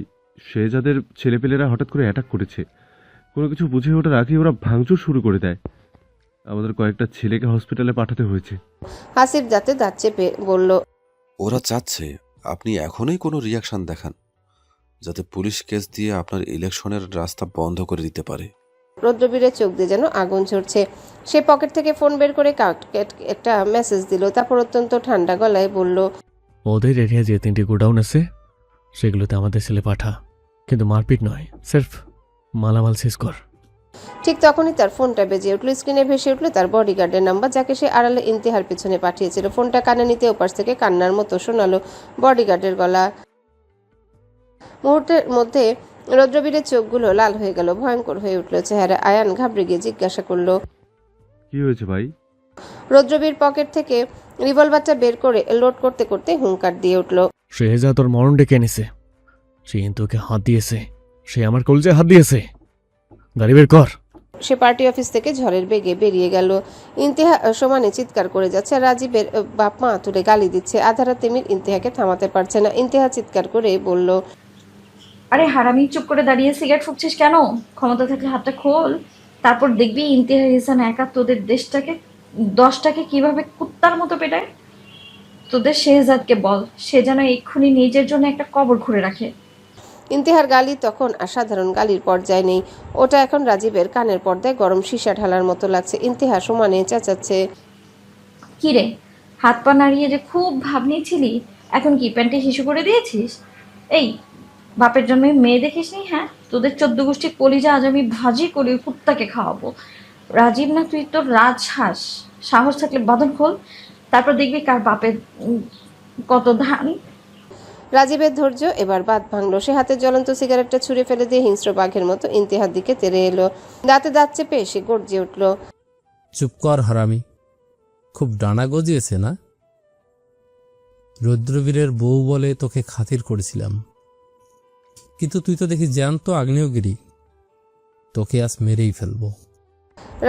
শেহজাদের ছেলেপেলেরা হঠাৎ করে অ্যাটাক করেছে, কোনো কিছু বুঝে ওঠার আগে ওরা ভাঙচুর শুরু করে দেয়। আমাদের কয়েকটা ছেলেকে হসপিটালে পাঠাতে হয়েছে। হাসিফ দাঁতে দাঁত চেপে বলল, ওরা চাচ্ছে আপনি এখনই কোনো রিয়াকশন দেখান, যাতে পুলিশ কেস দিয়ে আপনার ইলেকশনের রাস্তা বন্ধ করে দিতে পারে। রৌদ্রবীরের চোখ দিয়ে যেন আগুন ঝরছে। সে পকেট থেকে ফোন বের করে একটা মেসেজ দিল, তারপর অত্যন্ত ঠান্ডা গলায় বলল, ওদের এরিয়া যে 3টি গোডাউন আছে সেগুলোতে আমাদের ছেলে পাঠা, কিন্তু মারপিট নয়, সির্ফ মালামাল শেষ কর। ঠিক তখনই তার ফোনটা বেজে উঠল। স্ক্রিনে ভেসে উঠল তার বডিগার্ডের নাম্বার, যাকে সে আড়ালে ইন্তেহার পিছনে পাঠিয়েছিল। ফোনটা কানে নিতে ওপাশ থেকে কান্নার মতো শোনালো বডিগার্ডের গলা। মুহূর্তের মধ্যে রৌদ্রবীরের চোখগুলো লাল হয়ে গেল, ভয়ঙ্কর হয়ে উঠল চেহারা। আয়ান ঘাবড়ে গিয়ে জিজ্ঞাসা করলো, কি হয়েছে ভাই? রৌদ্রবীর পকেট থেকে রিভলভারটা বের করে লোড করতে করতে হুঙ্কার দিয়ে উঠল, শেহজাদ তোর মরণ ডেকে এনেছে, সে তোকে হাত দিয়েছে, সে আমার কলজে হাত দিয়েছে, গাড়ি বের কর। সে পার্টি অফিস থেকে ঝড়ের বেগে বেরিয়ে গেল। ইন্তেহা সমানে চিৎকার করে যাচ্ছে। রাজীবের বাপ মা তুলে গালি দিচ্ছে। আধারা তিমির ইন্তেহাকে থামাতে পারছে না। ইন্তেহা চিৎকার করে বলল, আরে হারামি, চুপ করে দাঁড়িয়ে সিগারেট ফুঁকছিস কেন? ক্ষমতা থাকলে হাতটা খোল, তারপর দেখবি ইন্তেহা ইহসান একা তোদের 10টাকে কিভাবে কুত্তার মতো পেটায়। তোদের শেহজাদকে বল সে যেন এক্ষুনি নিজের জন্য একটা কবর খুঁড়ে রাখে। ইন্তেহার গালি তখন সাধারণ গালির পর্যায়ে নেই, ওটা এখন রাজীবের কানের পর্দায় গরম সীসা ঢালার মতো লাগছে। ইন্তেহা সমানে চেঁচাচ্ছে, কি রে, হাত পা নাড়িয়ে যে খুব ভাব নিয়েছিলি, এখন কি প্যান্টে শিশু করে দিয়েছিস? এই বাপের জন্য মেয়ে দেখিস নি? হ্যাঁ, তোদের 14 গোষ্ঠী কলিজা আজ আমি ভাজি করে কুত্তাকে খাওয়াবো। রাজীব না তুই, তোর রাজহাঁস। সাহস থাকলে বাঁধন খোল, তারপর দেখবি কার বাপের কত ধান। রাজীবের ধৈর্য এবার বাদ ভাঙলো। সে হাতে জ্বলন্ত সিগারেটটা ছুঁড়ে ফেলে দিয়ে হিংস্র বাঘের মতো ইন্তেহার দিকে তেড়ে এলো। দাঁতে দাঁত চেপে সে গর্জে উঠল। চুপ কর হারামি, খুব ডানা গজিয়েছে না? রুদ্রবীরের বউ বলে তোকে খাতির করেছিলাম, কিন্তু তুই তো দেখি জ্যান্ত আগ্নেয়গিরি। তোকে আজ মেরেই ফেলবো।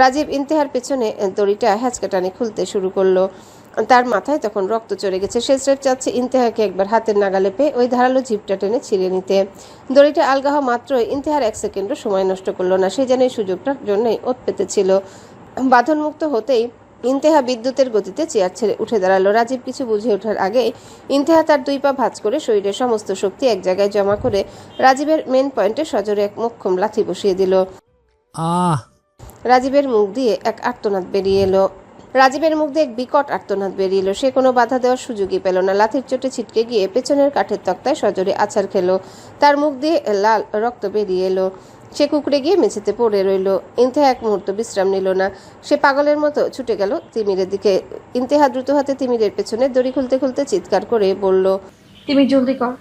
রাজীব ইন্তেহার পেছনে দড়িটা হ্যাচকাটানি খুলতে শুরু করলো। তার মাথায় তখন রক্ত চড়ে গেছে। সে স্রেফ চাচ্ছে ইন্তেহাকে একবার হাতের নাগালে পেয়ে ওই ধারালো জিপটা টেনে ছিঁড়ে নিতে। দড়িটা আলগা হওয়া মাত্রই ইন্তেহার 1 সেকেন্ডও সময় নষ্ট করলো না। সে যেন এই সুযোগটার জন্যই ওত পেতেছিল। বাঁধনমুক্ত হতেই ইন্তেহা বিদ্যুতের গতিতে চেয়ার ছেড়ে উঠে দাঁড়ালো। রাজীব কিছু বুঝে ওঠার আগেই ইন্তেহা তার 2 পা ভাঁজ করে শরীরের সমস্ত শক্তি এক জায়গায় জমা করে রাজীবের মেন পয়েন্টে সজোরে এক মোক্ষম লাথি বসিয়ে দিল। রাজীবের মুখ দিয়ে এক আর্তনাদ বেরিয়ে এলো। এক বিকট আর্তনাদ বেরিয়ে এলো। সে কোনো বাধা দেওয়ার সুযোগই পেল না। লাথির চোটে ছিটকে গিয়ে পেছনের কাঠের তক্তায় সজোরে আছাড় খেলো। তার মুখ দিয়ে লাল রক্ত বেরিয়ে এলো। সে কুকড়ে গিয়ে মেঝেতে পড়ে রইল। ইন্তেহা এক মুহূর্ত বিশ্রাম নিল না। সে পাগলের মতো ছুটে গেল তিমিরের দিকে। ইন্তেহা দ্রুত হাতে তিমিরের পেছনে দড়ি খুলতে খুলতে চিৎকার করে বলল, তিমির জলদি কর।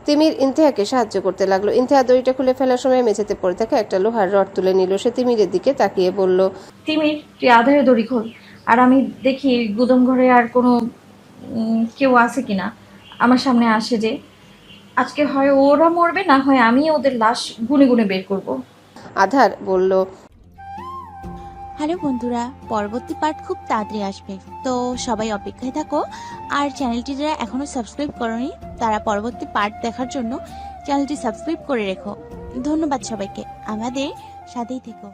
তিমির ইন্তেহাকে সাহায্য করতে লাগলো। ইন্তেহা দড়িটা খুলে ফেলার সময় মেঝেতে পড়ে থাকা একটা লোহার রড তুলে নিল। সে তিমিরের দিকে তাকিয়ে বলল, তিমির, তুই আধারে দড়ি খোল, আর আমি দেখি গুদম ঘরে আর কোনো কেউ আছে কিনা। আমার সামনে আসে যে আজকে হয় ওরা মরবে, না হয় আমি ওদের লাশ গুনে গুনে বের করব। আধার বলল, হ্যালো বন্ধুরা, পরবর্তী পার্ট খুব তাড়াতাড়ি আসবে, তো সবাই অপেক্ষায় থাকো। আর চ্যানেলটি যারা এখনো সাবস্ক্রাইব করোনি তারা পরবর্তী পার্ট দেখার জন্য চ্যানেলটি সাবস্ক্রাইব করে রেখো। ধন্যবাদ সবাইকে, আমাদের সাথেই থেকো।